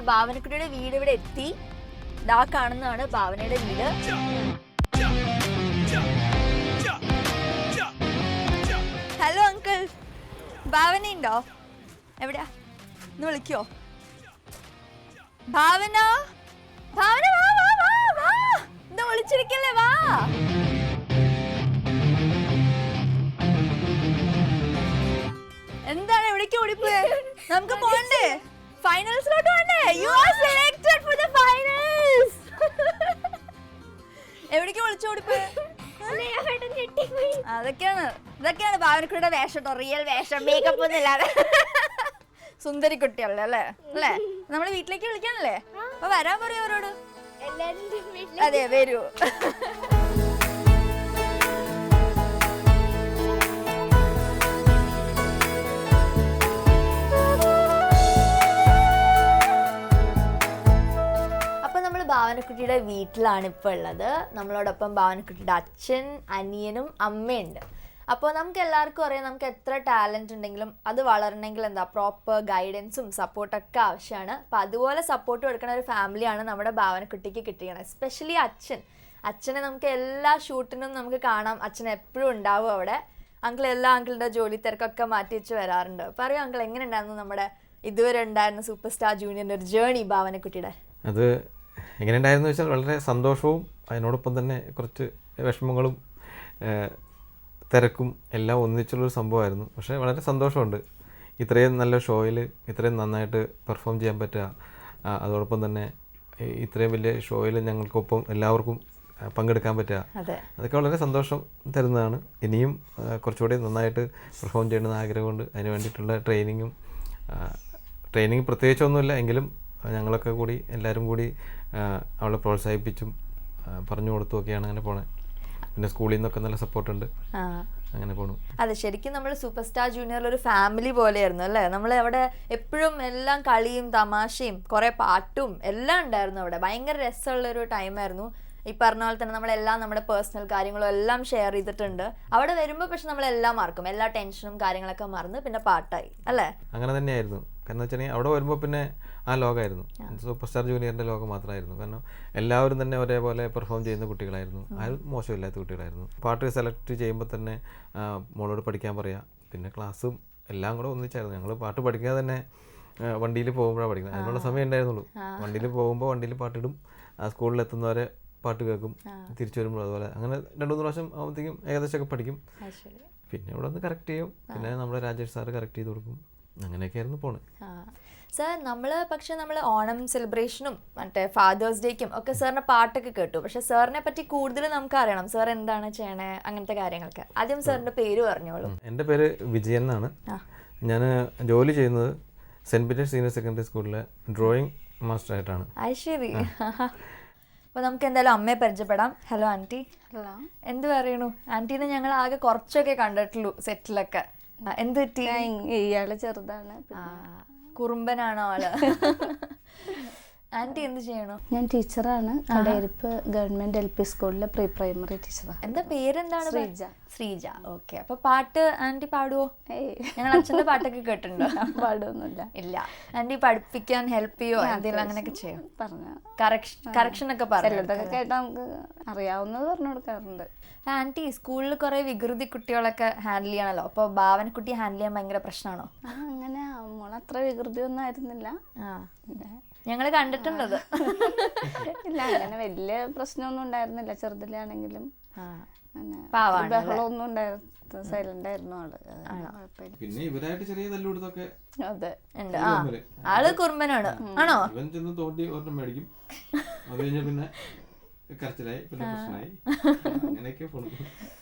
ഭാവനക്കുട്ടിയുടെ വീട് ഇവിടെ എത്തി. ഇതാ കാണുന്നതാണ് ഭാവനയുടെ വീട്. ഹലോ അങ്കിൾ, ഭാവന ഉണ്ടോ? എവിടെയാ ഒന്ന് വിളിക്കോ? ഭാവന, ഭാവന വാ വാ വാ വാ, എന്താ വിളിച്ചിരിക്കല്ലേ, വാ. എന്താണ് എവിടേക്ക് ഓടിപ്പോയെ? നമുക്ക് പോണ്ടേ? ഫൈനൽസിലോട്ട് വേണ്ടേ? U are selected for the finals. എവിടേക്ക് വിളിച്ചോടിപ്പോയെ? ഇതൊക്കെയാണ് ഭാവനക്കുട്ടിയുടെ വേഷം കേട്ടോ, റിയൽ വേഷം, മേക്കപ്പ് ഒന്നും ഇല്ലാതെ. സുന്ദരി കുട്ടിയല്ലേ അല്ലേ? അല്ലേ? നമ്മള് വീട്ടിലേക്ക് വിളിക്കാനല്ലേ? അപ്പൊ വരാൻ പറയൂ അവരോട്. അതെ, വരൂ. ഭാവനക്കുട്ടിയുടെ വീട്ടിലാണ് ഇപ്പോൾ ഉള്ളത്. നമ്മളോടൊപ്പം ഭാവനക്കുട്ടിയുടെ അച്ഛൻ, അനിയനും അമ്മയുണ്ട്. അപ്പോൾ നമുക്ക് എല്ലാവർക്കും അറിയാം, നമുക്ക് എത്ര ടാലൻറ്റ് ഉണ്ടെങ്കിലും അത് വളരണമെങ്കിൽ എന്താ പ്രോപ്പർ ഗൈഡൻസും സപ്പോർട്ടൊക്കെ ആവശ്യമാണ്. അപ്പോൾ അതുപോലെ സപ്പോർട്ട് കൊടുക്കുന്ന ഒരു ഫാമിലിയാണ് നമ്മുടെ ഭാവനക്കുട്ടിക്ക് കിട്ടിയത്. എസ്പെഷ്യലി അച്ഛനെ നമുക്ക് എല്ലാ ഷൂട്ടിനും നമുക്ക് കാണാം, അച്ഛൻ എപ്പോഴും ഉണ്ടാവും അവിടെ. അങ്കിൾ എല്ലാ അങ്കിളുടെ ജോലി തിരക്കൊക്കെ മാറ്റി വെച്ച് വരാറുണ്ട്. പറയൂ അങ്കിൾ, എങ്ങനെ ഉണ്ടായിരുന്നു നമ്മുടെ ഇതുവരെ ഉണ്ടായിരുന്ന സൂപ്പർ സ്റ്റാർ ജൂനിയറിൻ്റെ ഒരു ജേണി ഭാവനക്കുട്ടിയുടെ? അത് എങ്ങനെ ഉണ്ടായിരുന്നു വെച്ചാൽ വളരെ സന്തോഷവും അതിനോടൊപ്പം തന്നെ കുറച്ച് വിഷമങ്ങളും തിരക്കും എല്ലാം ഒന്നിച്ചുള്ളൊരു സംഭവമായിരുന്നു. പക്ഷേ വളരെ സന്തോഷമുണ്ട് ഇത്രയും നല്ല ഷോയിൽ ഇത്രയും നന്നായിട്ട് പെർഫോം ചെയ്യാൻ പറ്റുക. അതോടൊപ്പം തന്നെ ഇത്രയും വലിയ ഷോയിൽ ഞങ്ങൾക്കൊപ്പം എല്ലാവർക്കും പങ്കെടുക്കാൻ പറ്റുക, അതൊക്കെ വളരെ സന്തോഷം തരുന്നതാണ്. ഇനിയും കുറച്ചുകൂടി നന്നായിട്ട് പെർഫോം ചെയ്യണമെന്ന് ആഗ്രഹമുണ്ട്. അതിന് വേണ്ടിയിട്ടുള്ള ട്രെയിനിങ് പ്രത്യേകിച്ചൊന്നുമില്ല, എങ്കിലും ഞങ്ങളൊക്കെ കൂടി എല്ലാവരും കൂടി അവളെ പ്രോത്സാഹിപ്പിച്ചും പറഞ്ഞു കൊടുത്തുമൊക്കെയാണ് അങ്ങനെ പോണേ. പിന്നെ സ്കൂളിൽ നിന്നൊക്കെ നല്ല സപ്പോർട്ടുണ്ട്, അങ്ങനെ പോണു. അതെ, ശരിക്കും നമ്മൾ സൂപ്പർ സ്റ്റാർ ജൂനിയറിൽ ഒരു ഫാമിലി പോലെയായിരുന്നു അല്ലേ? നമ്മൾ അവിടെ എപ്പോഴും എല്ലാം കളിയും തമാശയും കുറേ പാട്ടും എല്ലാം ഉണ്ടായിരുന്നു. അവിടെ ഭയങ്കര രസമുള്ളൊരു ടൈമായിരുന്നു. ഈ പറഞ്ഞ പോലെ തന്നെ നമ്മളെല്ലാം നമ്മുടെ പേഴ്സണൽ കാര്യങ്ങളും എല്ലാം ഷെയർ ചെയ്തിട്ടുണ്ട്. അവിടെ വരുമ്പോൾ പക്ഷെ നമ്മളെല്ലാം മറക്കും, എല്ലാ ടെൻഷനും കാര്യങ്ങളൊക്കെ മറന്ന് പിന്നെ പാട്ടായി അല്ലേ? അങ്ങനെ തന്നെയായിരുന്നു. കാരണം വെച്ചിട്ടുണ്ടെങ്കിൽ അവിടെ വരുമ്പോൾ പിന്നെ ആ ലോകമായിരുന്നു, സൂപ്പർ സ്റ്റാർ ജൂനിയറിൻ്റെ ലോകം മാത്രമായിരുന്നു. കാരണം എല്ലാവരും തന്നെ ഒരേപോലെ പെർഫോം ചെയ്യുന്ന കുട്ടികളായിരുന്നു, ആരും മോശമില്ലാത്ത കുട്ടികളായിരുന്നു. പാട്ട് സെലക്ട് ചെയ്യുമ്പോൾ തന്നെ മോളോട് പഠിക്കാൻ പറയാം, പിന്നെ ക്ലാസ്സും എല്ലാം കൂടെ ഒന്നിച്ചായിരുന്നു. ഞങ്ങൾ പാട്ട് പഠിക്കാതെ തന്നെ വണ്ടിയിൽ പോകുമ്പോഴാണ് പഠിക്കുന്നത്, അതിനുള്ള സമയം ഉണ്ടായിരുന്നുള്ളൂ. വണ്ടിയിൽ പോകുമ്പോൾ വണ്ടിയിൽ പാട്ടിടും, സ്കൂളിലെത്തുന്നവരെ പാട്ട് കേൾക്കും, തിരിച്ചു വരുമ്പോൾ അതുപോലെ. അങ്ങനെ 2-3 പ്രാവശ്യം ആകുമ്പോഴത്തേക്കും ഏകദേശമൊക്കെ പഠിക്കും. പിന്നെ ഇവിടെ ഒന്ന് കറക്റ്റ് ചെയ്യും, പിന്നെ നമ്മുടെ രാജേഷ് സാറ് കറക്റ്റ് ചെയ്ത് കൊടുക്കും. അങ്ങനെയൊക്കെയായിരുന്നു പോണത്. സാർ നമ്മൾ ഓണം സെലിബ്രേഷനും മറ്റേ ഫാദേഴ്സ് ഡേക്കും ഒക്കെ സാറിൻ്റെ പാട്ടൊക്കെ കേട്ടു. പക്ഷെ സാറിനെ പറ്റി കൂടുതൽ നമുക്ക് അറിയണം, സാർ എന്താണ് ചെയ്യണേ അങ്ങനത്തെ കാര്യങ്ങളൊക്കെ. ആദ്യം സാറിൻ്റെ പേര് പറഞ്ഞോളൂ. എൻ്റെ പേര് വിജയൻ എന്നാണ്. ഞാൻ ജോലി ചെയ്യുന്നത് സെൻറ്റ് പീറ്റേഴ്സ് സീനിയർ സെക്കൻഡറി സ്കൂളിലെ ഡ്രോയിങ് മാസ്റ്ററായിട്ടാണ്. അത് ശരി. അപ്പോൾ നമുക്ക് എന്തായാലും അമ്മയെ പരിചയപ്പെടാം. Hello aunty. ഹലോ. എന്ത് പറയണു? ആൻറ്റീനെ ഞങ്ങൾ ആകെ കുറച്ചൊക്കെ കണ്ടിട്ടുള്ളൂ സെറ്റിലൊക്കെ. എന്ത് പറ്റി? ഇയാള് ചെറുതാണ്, കുറുമ്പനാണോ ആള്? ആൻറ്റി എന്ത് ചെയ്യണോ? ഞാൻ ടീച്ചറാണ്, കടയിരിപ്പ് ഗവൺമെന്റ് LP സ്കൂളിലെ പ്രീ പ്രൈമറി ടീച്ചറാണ്. എന്താ പേരെന്താണ്? ശ്രീജ. ശ്രീജ. ഓക്കെ. അപ്പൊ പാട്ട് ആൻറ്റി പാടുവോ? ഞങ്ങൾ അച്ഛൻ്റെ പാട്ടൊക്കെ കേട്ടിട്ടുണ്ടോ? പാടുമൊന്നുമില്ല. ഇല്ല. ആൻറ്റി പഠിപ്പിക്കാൻ ഹെൽപ്പ് ചെയ്യോ? എന്തെങ്കിലും അങ്ങനെയൊക്കെ ചെയ്യും? പറഞ്ഞു കറക്ഷൻ ഒക്കെ പറഞ്ഞു കേട്ടാ നമുക്ക് അറിയാവുന്നത് പറഞ്ഞു കൊടുക്കാറുണ്ട്. ആൻറ്റി സ്കൂളിൽ കുറെ വികൃതി കുട്ടികളൊക്കെ ഹാൻഡിൽ ചെയ്യണല്ലോ, അപ്പോൾ ഭാവനക്കുട്ടി ഹാൻഡിൽ ചെയ്യാൻ ഭയങ്കര പ്രശ്നമാണോ? അങ്ങനെ മോളത്ര വികൃതി ഒന്നും ആയിരുന്നില്ല, ഞങ്ങൾ കണ്ടിട്ടുണ്ടത്. ഇല്ല, അങ്ങനെ വലിയ പ്രശ്നമൊന്നും ഉണ്ടായിരുന്നില്ല. ചെറുതിലാണെങ്കിലും ബഹളമൊന്നും ഉണ്ടായിരുന്നു, സൈലന്റ് ആയിരുന്നു ആള്. പിന്നെ ഇവരായിട്ട് ചെറിയ തല്ലുകൊടുത്തൊക്കെ അതെ ഉണ്ട്. ആള് കുറുമ്പനാണ് ആണോ? ഇവൻ ചെന്ന് തോണ്ടി ഒരെണ്ണം മേടിക്കും, അത് കഴിഞ്ഞ പിന്നെ കരച്ചിലായി, പിന്നെ പ്രശ്നമായി, അങ്ങനെയൊക്കെ പോണു.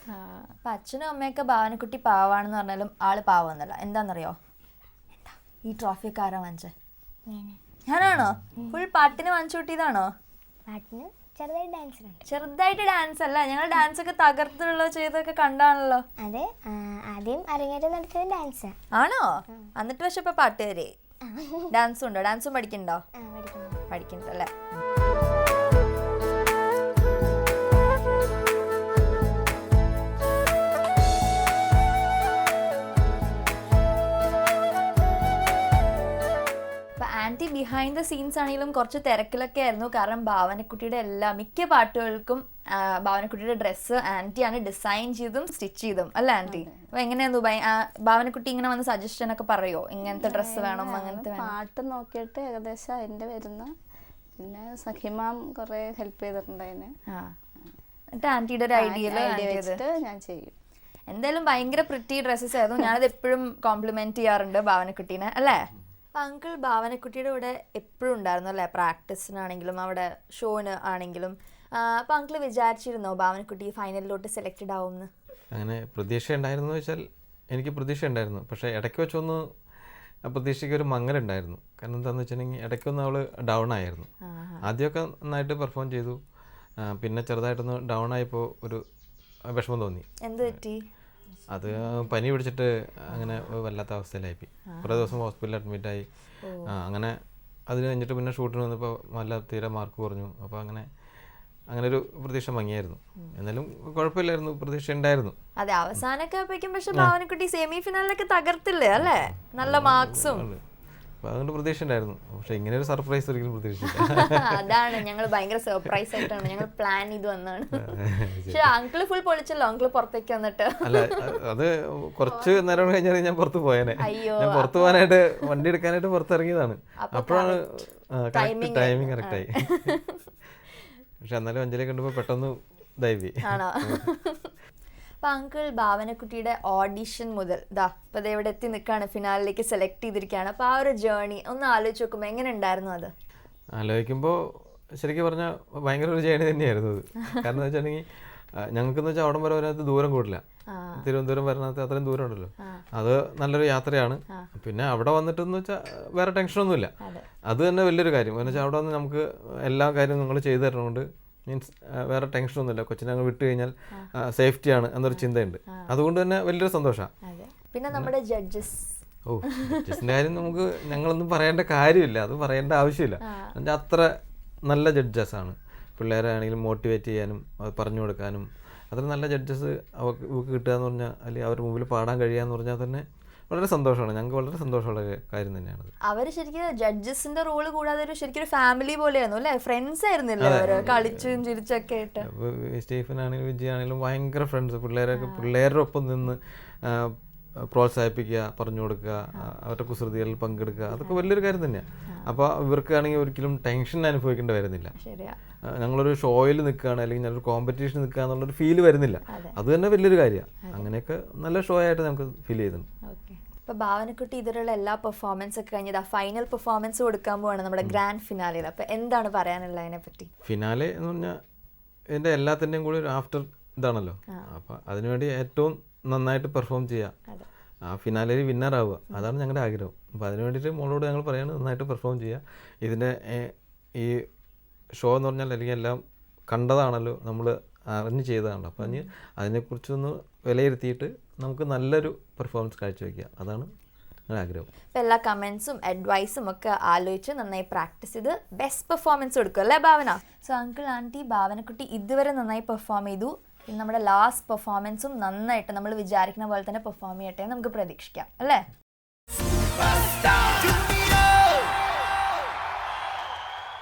അപ്പൊ അച്ഛനും അമ്മയൊക്കെ ഭാവനക്കുട്ടി പാവാണെന്ന് പറഞ്ഞാലും ആള് പാവന്നല്ല. എന്താണെന്നറിയോ? ഈ ട്രോഫിയൊക്കെ ആരാ വാങ്ങിച്ചേ? ഞാനാണോ? ഫുൾ പാട്ടിന് വാങ്ങിച്ചു കൂട്ടിയതാണോ? പാട്ടിന് ചെറുതായിട്ട് ഡാൻസ് അല്ല, ഞങ്ങൾ ഡാൻസ് ഒക്കെ തകർത്തുള്ള ചെയ്തൊക്കെ കണ്ടാണല്ലോ. അതെ, ആദ്യം അരങ്ങേറ്റം നടത്തിയത് ഡാൻസ് ആണോ? എന്നിട്ട് പക്ഷെ ഇപ്പൊ പാട്ടുകാരെ ഡാൻസും ഉണ്ടോ? ഡാൻസും പഠിക്കണ്ടോ? പഠിക്കണ്ടല്ലേ? ആൻറ്റി ബിഹൈൻഡ് ദ സീൻസ് ആണെങ്കിലും കുറച്ച് തിരക്കിലൊക്കെ ആയിരുന്നു. കാരണം ഭാവനക്കുട്ടിയുടെ മിക്ക പാട്ടുകൾക്കും ഭാവനക്കുട്ടിയുടെ ഡ്രസ്സ് ആൻറ്റിയാണ് ഡിസൈൻ ചെയ്തും സ്റ്റിച്ച് ചെയ്തും അല്ലേ ആൻറ്റി? അപ്പൊ എങ്ങനെയായിരുന്നു ഭാവനക്കുട്ടി ഇങ്ങനെ വന്ന് സജഷൻ ഒക്കെ പറയോ, ഇങ്ങനത്തെ ഡ്രസ്സ് വേണം അങ്ങനത്തെ? പാട്ട് നോക്കിയിട്ട് ഏകദേശം അതിന്റെ വരുന്ന, പിന്നെ സഖിമാം കുറെ ഹെൽപ്പ് ചെയ്തിട്ടുണ്ട് അതിന്. എന്നിട്ട് ആൻറ്റിയുടെ ഒരു ഐഡിയ ഞാൻ ചെയ്യും. എന്തായാലും ഭയങ്കര പ്രിറ്റി ഡ്രസ്സസ് ആയിരുന്നു. ഞാനത് എപ്പോഴും കോംപ്ലിമെന്റ് ചെയ്യാറുണ്ട് ഭാവനക്കുട്ടീനെ അല്ലേ? അപ്പം അങ്കിൾ ഭാവനക്കുട്ടിയുടെ കൂടെ എപ്പോഴും ഉണ്ടായിരുന്നു അല്ലേ? പ്രാക്ടീസിനാണെങ്കിലും അവിടെ ഷോന് ആണെങ്കിലും. അപ്പം അങ്കിൾ വിചാരിച്ചിരുന്നോ ഭാവനക്കുട്ടി ഫൈനലിലോട്ട് സെലക്റ്റഡ് ആവുമെന്ന്? അങ്ങനെ പ്രതീക്ഷ ഉണ്ടായിരുന്നു വെച്ചാൽ എനിക്ക് പ്രതീക്ഷ ഉണ്ടായിരുന്നു. പക്ഷേ ഇടയ്ക്ക് വെച്ചൊന്ന് പ്രതീക്ഷയ്ക്ക് ഒരു മങ്ങലുണ്ടായിരുന്നു. കാരണം എന്താണെന്ന് വെച്ചിട്ടുണ്ടെങ്കിൽ ഇടയ്ക്കൊന്ന് അവൾ ഡൗൺ ആയിരുന്നു. ആദ്യമൊക്കെ നന്നായിട്ട് പെർഫോം ചെയ്തു, പിന്നെ ചെറുതായിട്ടൊന്ന് ഡൗൺ ആയപ്പോൾ ഒരു വിഷമം തോന്നി. എന്ത് പറ്റി? അത് പനി പിടിച്ചിട്ട് അങ്ങനെ വല്ലാത്ത അവസ്ഥയിലായിപ്പോയി. കുറേ ദിവസം ഹോസ്പിറ്റലിൽ അഡ്മിറ്റായി. അങ്ങനെ അത് കഴിഞ്ഞിട്ട് പിന്നെ ഷൂട്ടിന് വന്നപ്പോൾ നല്ല തീരെ മാർക്ക് കുറഞ്ഞു. അപ്പോൾ അങ്ങനെ ഒരു പ്രതീക്ഷ മങ്ങിയായിരുന്നു. എന്നാലും കുഴപ്പമില്ലായിരുന്നു, പ്രതീക്ഷ ഉണ്ടായിരുന്നു. അതെ, അവസാനമൊക്കെ ആയപ്പോഴേക്കും പക്ഷെ ഭാവനക്കുട്ടി സെമി ഫിനാലിലൊക്കെ തകർത്തില്ലേ അല്ലേ? നല്ല മാർക്സും. അപ്പോൾ അതുകൊണ്ട് പ്രതീക്ഷ ഉണ്ടായിരുന്നു. പക്ഷെ ഇങ്ങനെ ഒരു സർപ്രൈസ് ഒരിക്കലും പ്രതീക്ഷിച്ചില്ല. അതാണ്, ഞങ്ങൾ ഭയങ്കര സർപ്രൈസ് ആയിട്ടാണ് ഞങ്ങൾ പ്ലാൻ ചെയ്ത് വന്നതാണ്. പക്ഷെ അങ്കിള് ഫുൾ പൊളിച്ചല്ലോ അങ്കിള് പുറത്തേക്ക് വന്നിട്ട്. അല്ല, അത് കുറച്ച് നേരം കഴിഞ്ഞാൽ ഞാൻ പുറത്ത് പോയേനെ. ഞാൻ പുറത്ത് പോകാനായിട്ട് വണ്ടി എടുക്കാനായിട്ട് പുറത്തിറങ്ങിയതാണ്. അപ്പോഴാണ് ടൈമിങ് കറക്റ്റായി. പക്ഷെ എന്നാലും അഞ്ജലി കണ്ടപ്പോൾ പെട്ടെന്ന് ഇതായി. ആണോ? അപ്പോൾ അങ്കിൾ ഭാവനക്കുട്ടിയുടെ ഓഡിഷൻ മുതൽ ഇപ്പോൾ അത് എവിടെ എത്തി നിൽക്കുകയാണ്, ഫിനാലിലേക്ക് സെലക്ട് ചെയ്തിരിക്കുകയാണ്. അപ്പോൾ ആ ഒരു ജേർണി ഒന്ന് ആലോചിച്ച് നോക്കുമ്പോൾ എങ്ങനെ ഉണ്ടായിരുന്നു അത്? ആലോചിക്കുമ്പോൾ ശരിക്കും പറഞ്ഞാൽ ഭയങ്കര ഒരു ജേണി തന്നെയായിരുന്നു അത്. കാരണം എന്ന് വെച്ചിട്ടുണ്ടെങ്കിൽ ഞങ്ങൾക്കെന്ന് വെച്ചാൽ അവിടം വരെ വരാത്ത ദൂരം കൂടില്ല, തിരുവനന്തപുരം വരണത്ത് അത്രയും ദൂരം ഉണ്ടല്ലോ, അത് നല്ലൊരു യാത്രയാണ്. പിന്നെ അവിടെ വന്നിട്ടെന്ന് വെച്ചാൽ വേറെ ടെൻഷനൊന്നുമില്ല, അത് തന്നെ വലിയൊരു കാര്യം. എന്ന് വെച്ചാൽ അവിടെ വന്ന് നമുക്ക് എല്ലാ കാര്യവും നിങ്ങൾ ചെയ്തു തരണമുണ്ട്, മീൻസ് വേറെ ടെൻഷനൊന്നുമില്ല. കൊച്ചിനെ ഞങ്ങൾ വിട്ട് കഴിഞ്ഞാൽ സേഫ്റ്റിയാണ് എന്നൊരു ചിന്തയുണ്ട്, അതുകൊണ്ട് തന്നെ വലിയൊരു സന്തോഷമാണ്. പിന്നെ നമ്മുടെ ജഡ്ജസ്, ജഡ്ജസിൻ്റെ കാര്യം നമുക്ക് ഞങ്ങളൊന്നും പറയേണ്ട കാര്യമില്ല, അത് പറയേണ്ട ആവശ്യമില്ല. എന്നുവെച്ചാൽ അത്ര നല്ല ജഡ്ജസാണ്. പിള്ളേരെ ആണെങ്കിലും മോട്ടിവേറ്റ് ചെയ്യാനും അത് പറഞ്ഞു കൊടുക്കാനും അത്ര നല്ല ജഡ്ജസ് അവർക്ക് കിട്ടുക എന്ന് പറഞ്ഞാൽ, അല്ലെങ്കിൽ അവരുടെ മുമ്പിൽ പാടാൻ കഴിയുക എന്ന് പറഞ്ഞാൽ തന്നെ വളരെ സന്തോഷമാണ്. ഞങ്ങൾക്ക് വളരെ സന്തോഷമുള്ള കാര്യം തന്നെയാണ്. അവർ ശരിക്കും ജഡ്ജസിന്റെ റോള് കൂടാതെ ഒരു ശരിക്കും ഒരു ഫാമിലി പോലെയായിരുന്നു അല്ലേ? ഫ്രണ്ട്സ് ആയിരുന്നില്ലേ അവർ, കളിച്ചും ചിരിച്ചൊക്കെ ആയിട്ട്. സ്റ്റീഫൻ ആണെങ്കിലും വിജയ് ആണെങ്കിലും ഭയങ്കര ഫ്രണ്ട്സ്. പിള്ളേരുടെ ഒപ്പം നിന്ന് പ്രോത്സാഹിപ്പിക്കുക, പറഞ്ഞു കൊടുക്കുക, അവരുടെ കുസൃതികളിൽ പങ്കെടുക്കുക, അതൊക്കെ വലിയൊരു കാര്യം തന്നെയാണ്. അപ്പോൾ ഇവർക്കാണെങ്കിൽ ഒരിക്കലും ടെൻഷൻ അനുഭവിക്കേണ്ടി വരുന്നില്ല. ഞങ്ങളൊരു ഷോയിൽ നിൽക്കുകയാണ് അല്ലെങ്കിൽ ഞാനൊരു കോമ്പറ്റീഷൻ നിൽക്കുക എന്നുള്ളൊരു ഫീല് വരുന്നില്ല, അത് തന്നെ വലിയൊരു കാര്യമാണ്. അങ്ങനെയൊക്കെ നല്ല ഷോ ആയിട്ട് നമുക്ക് ഫീൽ ചെയ്യുന്നുണ്ട്. ഇപ്പോൾ ഭാവനക്കുട്ടി ഇതിലുള്ള എല്ലാ പെർഫോമൻസ് ഒക്കെ കഴിഞ്ഞത് ഫൈനൽ പെർഫോമൻസ് കൊടുക്കാൻ പോവാണ് നമ്മുടെ ഗ്രാൻഡ് ഫിനാലയിൽ. അപ്പോൾ എന്താണ് പറയാനുള്ളത് അതിനെപ്പറ്റി? ഫിനാലെ എന്ന് പറഞ്ഞാൽ ഇതിൻ്റെ എല്ലാത്തിൻ്റെയും കൂടി ഒരു ആഫ്റ്റർ ഇതാണല്ലോ. അപ്പോൾ അതിനുവേണ്ടി ഏറ്റവും നന്നായിട്ട് പെർഫോം ചെയ്യുക, ആ ഫിനാലയിൽ വിന്നർ ആവുക, അതാണ് ഞങ്ങളുടെ ആഗ്രഹം. അപ്പോൾ അതിന് വേണ്ടിയിട്ട് മോളോട് ഞങ്ങൾ പറയുന്നത് നന്നായിട്ട് പെർഫോം ചെയ്യുക. ഇതിൻ്റെ ഈ ഷോ എന്ന് പറഞ്ഞാൽ അല്ലെങ്കിൽ എല്ലാം കണ്ടതാണല്ലോ, നമ്മൾ അറിഞ്ഞ് ചെയ്തതാണല്ലോ. അപ്പോൾ അതിനെക്കുറിച്ചൊന്ന് വിലയിരുത്തിയിട്ട് നമുക്ക് നല്ലൊരു പെർഫോമൻസ് കാഴ്ചവെക്കുക, അതാണ് ഞങ്ങളുടെ ആഗ്രഹം. ഇപ്പോൾ എല്ലാ കമൻസും അഡ്വൈസും ഒക്കെ ആലോചിച്ച് നന്നായി പ്രാക്ടീസ് ചെയ്ത് ബെസ്റ്റ് പെർഫോമൻസ് കൊടുക്കും അല്ലേ ഭാവന? സോ അങ്കിൾ ആൻറ്റി ഭാവനക്കുട്ടി ഇതുവരെ നന്നായി പെർഫോം ചെയ്തു. പിന്നെ നമ്മുടെ ലാസ്റ്റ് പെർഫോമൻസും നന്നായിട്ട് നമ്മൾ വിചാരിക്കുന്ന പോലെ തന്നെ പെർഫോം ചെയ്യട്ടെ നമുക്ക് പ്രതീക്ഷിക്കാം അല്ലേ?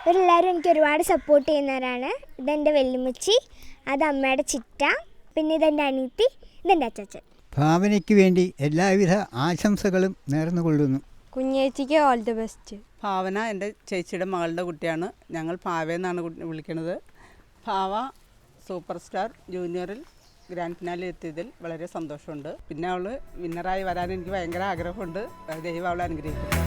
ഇവരെല്ലാവരും എനിക്ക് ഒരുപാട് സപ്പോർട്ട് ചെയ്യുന്നവരാണ്. ഇതെൻ്റെ വെല്ലുമ്മച്ചി, അത് അമ്മയുടെ ചിറ്റ, പിന്നെ ഇതെൻ്റെ അനിയത്തി, ഇതെൻ്റെ അച്ചാച്ചൻ. ഭാവനയ്ക്ക് വേണ്ടി എല്ലാവിധ ആശംസകളും നേർന്നുകൊള്ളുന്നു. കുഞ്ഞേച്ചിക്ക് ഓൾ ദി ബെസ്റ്റ്. ഭാവന എൻ്റെ ചേച്ചിയുടെ മകളുടെ കുട്ടിയാണ്. ഞങ്ങൾ ഭാവയെന്നാണ് വിളിക്കുന്നത്. ഭാവ സൂപ്പർ സ്റ്റാർ ജൂനിയറിൽ ഗ്രാൻഡ് ഫിനാലിൽ എത്തിയതിൽ വളരെ സന്തോഷമുണ്ട്. പിന്നെ അവൾ വിന്നറായി വരാൻ എനിക്ക് ഭയങ്കര ആഗ്രഹമുണ്ട്. ദൈവം അവളെ അനുഗ്രഹിക്കും.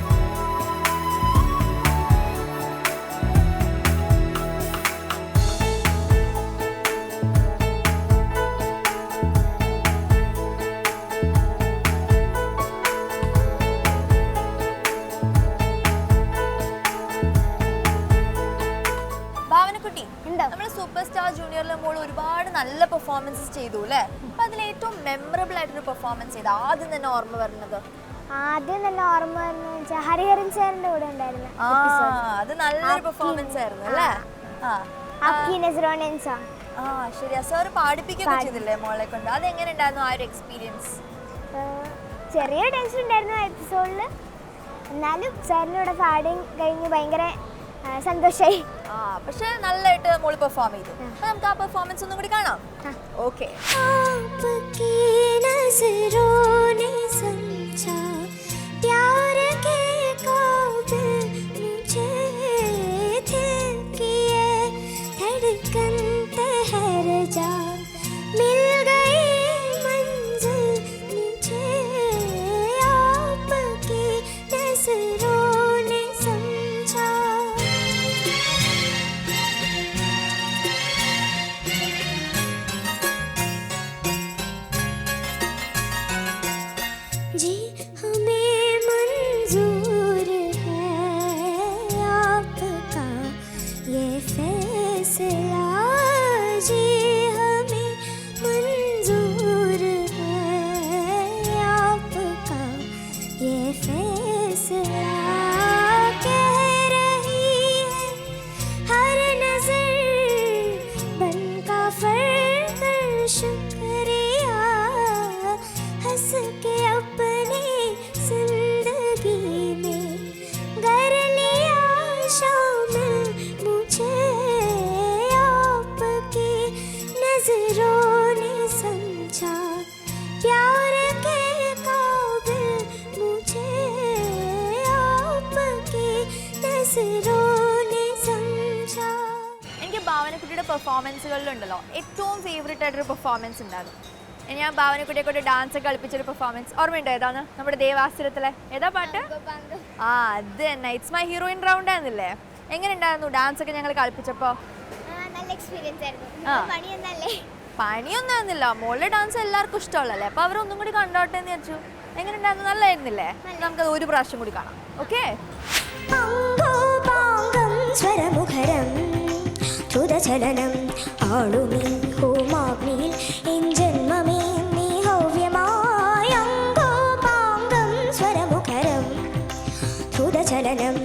ഭാവനക്കുട്ടി, നമ്മൾ സൂപ്പർ സ്റ്റാർ ജൂനിയറിലെ മോൾ ഒരുപാട് നല്ല പെർഫോമൻസസ് ചെയ്തു അല്ലേ? അപ്പൊ അതിൽ ഏറ്റവും മെമ്മറബിൾ ആയിട്ടൊരു പെർഫോമൻസ് ചെയ്ത് ആദ്യം തന്നെ ഓർമ്മ വരുന്നത്? ആദ്യം തന്നെ ഓർമ്മ വരുന്നത് വെച്ചാൽ ഹരിഹരൻ സാറിന്റെ കൂടെ ഉണ്ടായിരുന്നു. അത് നല്ലൊരു പെർഫോമൻസ് ആയിരുന്നു അല്ലേ? ശരിയാ, സാർ പാടിപ്പിക്കുകയൊക്കെ ചെയ്തില്ലേ മോളെ കൊണ്ട്? അതെങ്ങനെ ഉണ്ടായിരുന്നു ആ ഒരു എക്സ്പീരിയൻസ്? ചെറിയ ടെൻഷൻ ഉണ്ടായിരുന്നു ആ എപ്പിസോഡിൽ, എന്നാലും സാറിൻ്റെ കൂടെ പാടി കഴിഞ്ഞ് ഭയങ്കര സന്തോഷമായി. പക്ഷെ നല്ലതായിട്ട് മോള് പെർഫോം ചെയ്തു. നമുക്ക് ആ പെർഫോമൻസ് ഒന്നും കൂടി കാണാം. ഓക്കെ. എനിക്ക് ഭാവനക്കുട്ടിയുടെ പെർഫോമൻസുകളിലുണ്ടല്ലോ ഏറ്റവും ഫേവറേറ്റ് ആയിട്ടൊരു പെർഫോമൻസ് ഉണ്ടായിരുന്നു. ഞാൻ ഭാവനക്കുട്ടിയെ കൊണ്ട് ഡാൻസ് ഒക്കെ കളിപ്പിച്ചൊരു പെർഫോമൻസ് ഓർമ്മയുണ്ടോ? ഏതാണ് നമ്മുടെ ദേവാസുരത്തിലെ ഏതാ പാട്ട്? ആ അത് തന്നെ, ഇറ്റ്സ് മൈ ഹീറോയിൻ റൗണ്ട് ആയിരുന്നില്ലേ? എങ്ങനെ ഉണ്ടായിരുന്നു ഡാൻസ് ഒക്കെ ഞങ്ങൾ കളിപ്പിച്ചപ്പോ? നല്ല എക്സ്പീരിയൻസ് ആയിരുന്നു. പണിയൊന്നും ആയിരുന്നില്ല, മോളുടെ ഡാൻസ് എല്ലാവർക്കും ഇഷ്ടമുള്ളല്ലേ, അപ്പൊ അവരൊന്നും കൂടി കണ്ടോട്ടെ എന്ന് വിചാരിച്ചു. എങ്ങനെ ഉണ്ടായിരുന്നു? നല്ലായിരുന്നില്ലേ? നമുക്കത് ഒരു പ്രാവശ്യം കൂടി കാണാം. ഓക്കെ. സ്വരമുഖരം ചുതചലനം ആളുമീ ഹോമാഗ്നിയിൽ എൻ ജന്മമേ നീ ഹൗവ്യമായ അങ്കോപാംഗം സ്വരമുഖരം ചുതചലനം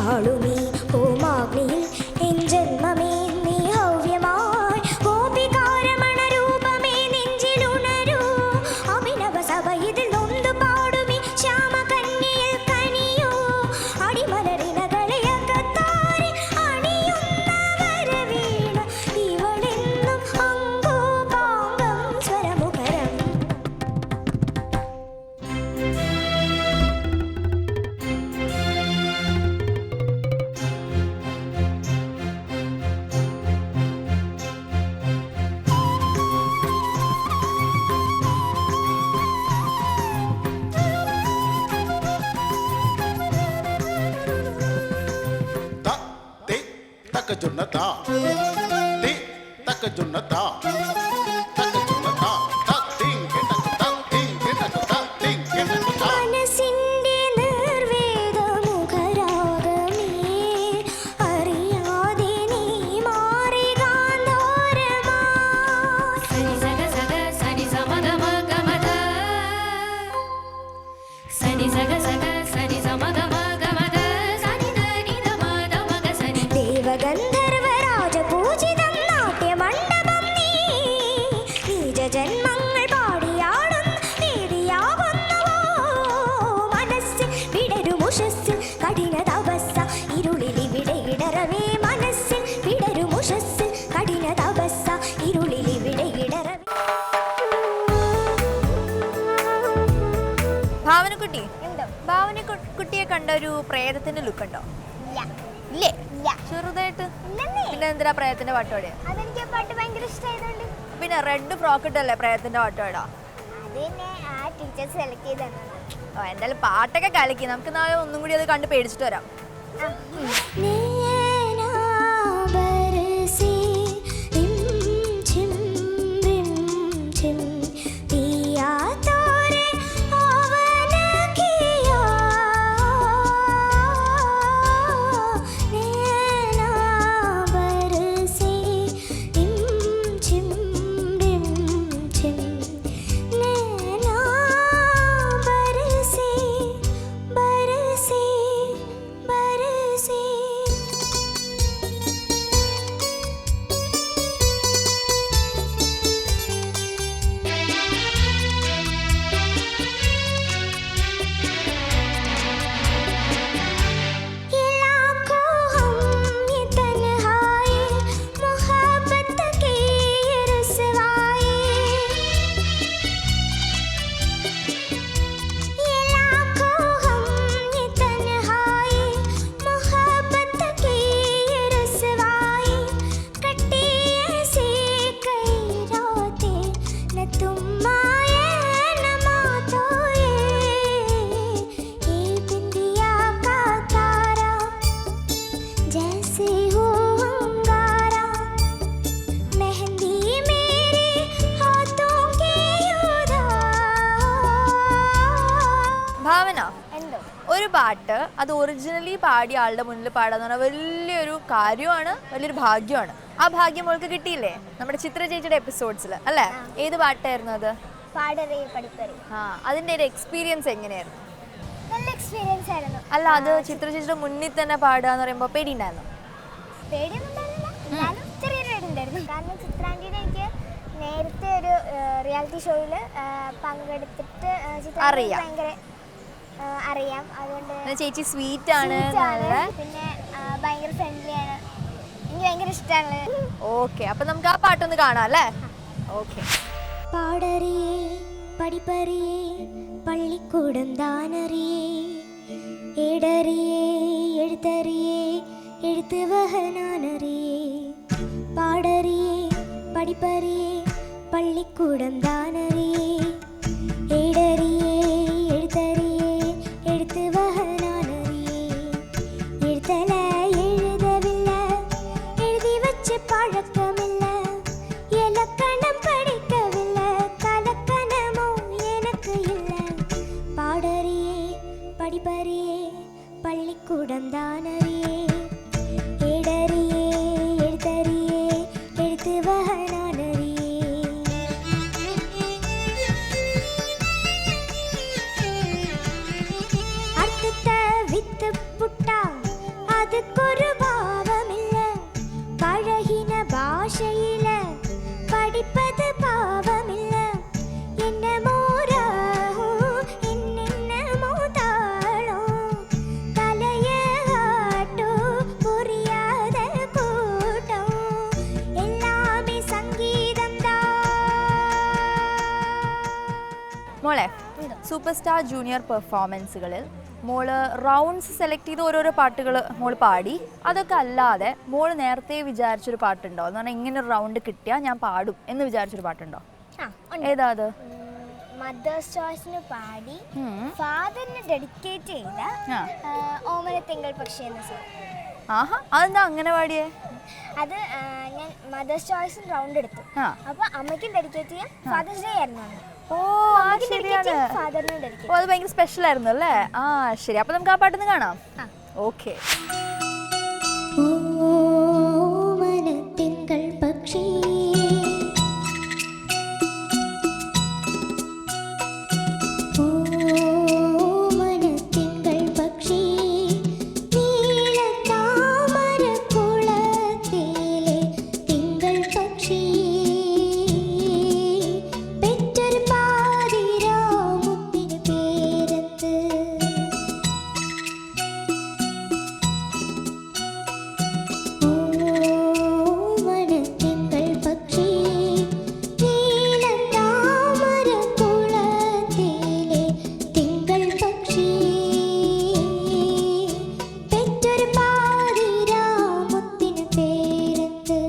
ആളുമീ ഹോമാഗ്നിയിൽ എൻ ജന്മമേ നീ ഹൗവ്യമായി ഗോപികാരമണ രൂപമേ നെഞ്ചിലുണരൂ അഭിനവ സഭ ഇതിൽ നൊന്തു പാടുമീ ശ്യാമകന്യയിൽ കനിയോ അടിമലരിനകളെ അകത്താരി അണിയുന്നവര വീണ ഇവളെന്നും അങ്കോപാംഗം സ്വരമുഖരം. Takajunata, ti takajunata, takajunata, tating kita tating kita tating kita. മനസ്സിന്റെ നിർവേദമുഖരാഗമേ അറിയാതെ നീ മാറി ഗാന്ധാരമായി. സനി സഗ സഗ സനി സമഗ മഗ മദ സനി സഗ സഗ സനി സമഗ മഗ മദ സനി ധനി ധ മദ മഗ സനി. ദേവഗന്ധർവരാജപൂജിതം നാട്യമണ്ഡപം നീ നിജ ജന്മങ്ങൾ പാടിയാടും വേദിയാവുന്നുവോ മനസ്സ് വിടരുമുഷസ് കഠിന തപസ്സ ഇരുളിലിവിടെ ഇടറവേ മനസ്സ് വിടരുമുഷസ് കഠിന തപസ്സ ഇരുളിലിവിടെ ഇടറവേ. ഭാവനക്കുട്ടി, ഭാവനക്കുട്ടിയെ കണ്ട ഒരു പ്രേതത്തിന്റെ ലുക്ക് ഉണ്ടോ? ഇല്ലേ? ചെറുതായിട്ട്. പിന്നെ എന്തിനാ പ്രേതത്തിന്റെ പാട്ടോടെ? അതെനിക്ക് പാട്ട് ഭയങ്കര ഇഷ്ടമായതുകൊണ്ട്. പിന്നെ റെഡ് ഫ്രോക്ക് ഇട്ടല്ലേ പ്രേതത്തിന്റെ പാട്ടോടാ? അതിനെ ആ ടീച്ചർ സെലക്ട് ചെയ്താണ്. ഓ എന്തായാലും പാട്ടൊക്കെ കളിക്കും, നമുക്ക് നാളെ ഒന്നും കൂടി അത് കണ്ട് പേടിച്ചിട്ട് വരാം. बरसे रिम झिम पिया तोरे आवन किया नैना बरसे रिम झिम नैना बरसे बरसे बरसे. ये लाखों हम ये तन्हाई मोहब्बत की ये रसवाई. ये लाखों हम ये तन्हाई मोहब्बत की ये रसवाई. कटी ऐसी कई रातें न तुम आए न मातो ये बिंदिया का तारा जैसे हो अंगारा मेहंदी मेरे हाथों के ഭാവന, ഒരു പാട്ട് അത് ഒറിജിനലി പാടിയ ആളുടെ മുന്നിൽ പാടാന്ന് പറഞ്ഞാൽ വലിയൊരു കാര്യമാണ്, വലിയൊരു ഭാഗ്യമാണ്. ആ ഭാഗ്യം മോൾക്ക് കിട്ടിയില്ലേ നമ്മുടെ ചിത്ര ചേച്ചിയുടെ എപ്പിസോഡ്സിൽ അല്ലേ? ഏത് പാട്ടായിരുന്നു അത്? പാടറി പഠിപ്പറി. ആ അതിന്റെ ഒരു എക്സ്പീരിയൻസ് എങ്ങനെയായിരുന്നു? നല്ല എക്സ്പീരിയൻസ് ആയിരുന്നു. അല്ല അത് ചിത്ര ചേച്ചിയുടെ മുന്നിൽ തന്നെ പാടുക എന്ന് പറയുമ്പോൾ പേടിയുണ്ടായിരുന്നു? പേടിയൊന്നും ഉണ്ടായിരുന്നില്ല, എന്നാലും ചെറിയൊരു പേടിയുണ്ടായിരുന്നു. കാരണം ചിത്രാന്റിനെ എനിക്ക് നേരത്തെ ഒരു റിയാലിറ്റി ഷോയിൽ പങ്കെടുത്തിട്ട് അറിയാം. ഭയങ്കര അറിയാം. അതുകൊണ്ട് ചേച്ചി സ്വീറ്റ് ആണ്, പിന്നെ ഭയങ്കര ഫ്രണ്ട്ലി ആണ്, എനിക്ക് ഭയങ്കര ഇഷ്ടമാണ്. ഓക്കെ, അപ്പൊ നമുക്ക് ആ പാട്ടൊന്ന് കാണാം അല്ലേ? ഓക്കെ. പാടറിയേ പഠിപ്പറിയേ പള്ളിക്കൂടം താനറിയേ ഏടറിയേ എഴുത്തറിയേ എഴുത്ത് വഹനാനറിയേ. പാടറിയേ പഠിപ്പറിയേ പള്ളിക്കൂടം താനറിയേ പള്ളിക്കൂടം താനറിയേ ഏടറിയേ എഴുത്തറിയേ എഴുത്ത് വഹനാനറിയേ അർത്ഥത്തെ വിത്ത് പുട്ടാ അതുക്കൊരു ഭാവമില്ല പഴകിന ഭാഷയില പഠിപ്പത് പാവമില്ല എന്നെ മോരാഹോ എന്നെ മോതാളോ തലയാട്ടോ പുറിയാത കൂട്ടോ എല്ലാമേ സംഗീതം താ. മോളെ സൂപ്പർ സ്റ്റാർ ജൂനിയർ പെർഫോമൻസുകളിൽ മോള് റൗണ്ട്സ് സെലക്ട് ചെയ്ത് ഓരോരോ പാട്ടുകൾ മോൾ പാടി. അതൊക്കെ അല്ലാതെ മോള് നേരത്തെ വിചാരിച്ചൊരു പാട്ടുണ്ടോ എന്ന് പറഞ്ഞാൽ ഇങ്ങനെ ഒരു റൗണ്ട് കിട്ടിയാൽ ഞാൻ പാടും എന്ന് വിചാരിച്ചൊരു പാട്ടുണ്ടോ? ഏതാ അത്? മദേഴ്സ് ചോയ്സിന് പാടി ഫാദറിന് ഡെഡിക്കേറ്റ് ചെയ്ത ഓമനത്തിങ്കൾ പക്ഷി എന്ന സോങ്. ആഹാ, അതെന്താ അങ്ങനെ പാടിയേ? അത് ഞാൻ മദേഴ്സ് ചോയ്സിന് റൗണ്ട് എടുത്തു. അപ്പൊ അമ്മയ്ക്കും ഡെഡിക്കേറ്റ് ചെയ്യാം, ഫാദേഴ്സ് ഡേ ആയിരുന്നു അന്ന്. ഓ ശരിയാണ്. ഓ അത് ഭയങ്കര സ്പെഷ്യൽ ആയിരുന്നു അല്ലേ? ആ ശരി, അപ്പൊ നമുക്ക് ആ പാട്ടൊന്ന് കാണാം. ഓക്കെ. ഓമനത്തിങ്കൾ പക്ഷി ഓമനത്തിങ്കൾ പക്ഷി നീലത്താമര കുളത്തിലെ തിങ്കൾ പക്ഷി പെറ്റൊരു പാതിരാമുത്തിന് പേരത്ത് ഓമനത്തിങ്കൾ പക്ഷി നീലത്താമര കുളത്തിലെ തിങ്കൾ പക്ഷി പെറ്റൊരു പാതിരാമുത്തിന് പേരത്ത്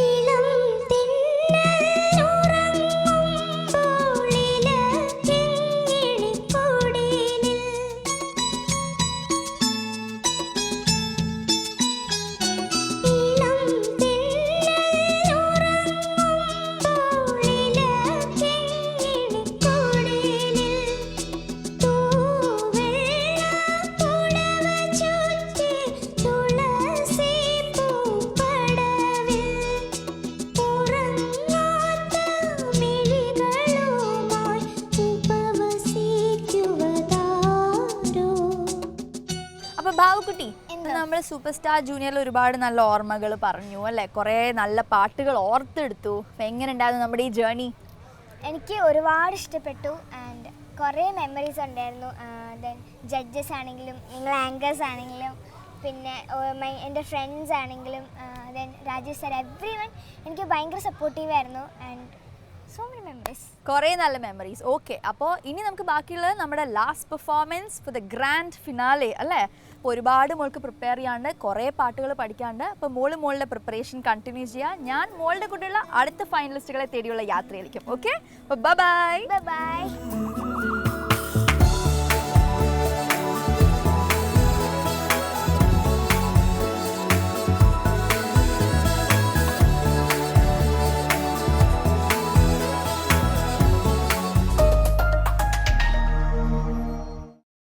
ഇളം തിന്നലുറങ്ങുമ്പോളിലക്കിങ്ങിണിക്കൂടിനിൽ ഇളം തിന്നലുറങ്ങുമ്പോളിലക്കിങ്ങിണിക്കൂടിനിൽ തൂവെള്ള പുടവ ചുറ്റി തുളസി പൂപ്പടവിൽ ഉറങ്ങാത്ത മിഴികളുമായി ഉപവസിക്കുവതാരോ. അപ്പൊ ബാവുക്കുട്ടി, നമ്മൾ സൂപ്പർ സ്റ്റാർ ജൂനിയറിൽ ഒരുപാട് നല്ല ഓർമ്മകൾ പറഞ്ഞു അല്ലേ? കുറേ നല്ല പാട്ടുകൾ ഓർത്തെടുത്തു. അപ്പൊ എങ്ങനെ ഉണ്ടായിരുന്നു നമ്മുടെ ഈ ജേർണി? എനിക്ക് ഒരുപാട് ഇഷ്ടപ്പെട്ടു ആൻഡ് കുറേ മെമ്മറീസ് ഉണ്ടായിരുന്നു. ദെൻ ജഡ്ജസ് ആണെങ്കിലും നിങ്ങൾ ആങ്കേഴ്സ് ആണെങ്കിലും പിന്നെ എൻ്റെ ഫ്രണ്ട്സ് ആണെങ്കിലും then Rajesh sir every one എനിക്ക് ഭയങ്കര സപ്പോർട്ടീവായിരുന്നു ആൻഡ് സോ മെനി മെമ്മറീസ്. കുറേ നല്ല മെമ്മറീസ്. ഓക്കെ, അപ്പോൾ ഇനി നമുക്ക് ബാക്കിയുള്ളത് നമ്മുടെ last performance for the grand finale അല്ലേ? അപ്പോൾ ഒരുപാട് മോൾക്ക് പ്രിപ്പയർ ചെയ്യാണ്ട് കുറേ പാട്ടുകൾ പഠിക്കാണ്ട്. അപ്പോൾ മോളുടെ പ്രിപ്പറേഷൻ കണ്ടിന്യൂ ചെയ്യുക. ഞാൻ മോളുടെ കൂടെയുള്ള അടുത്ത ഫൈനലിസ്റ്റുകളെ തേടിയുള്ള യാത്രയായിരിക്കും. ഓക്കെ, അപ്പോൾ ബൈ ബൈ.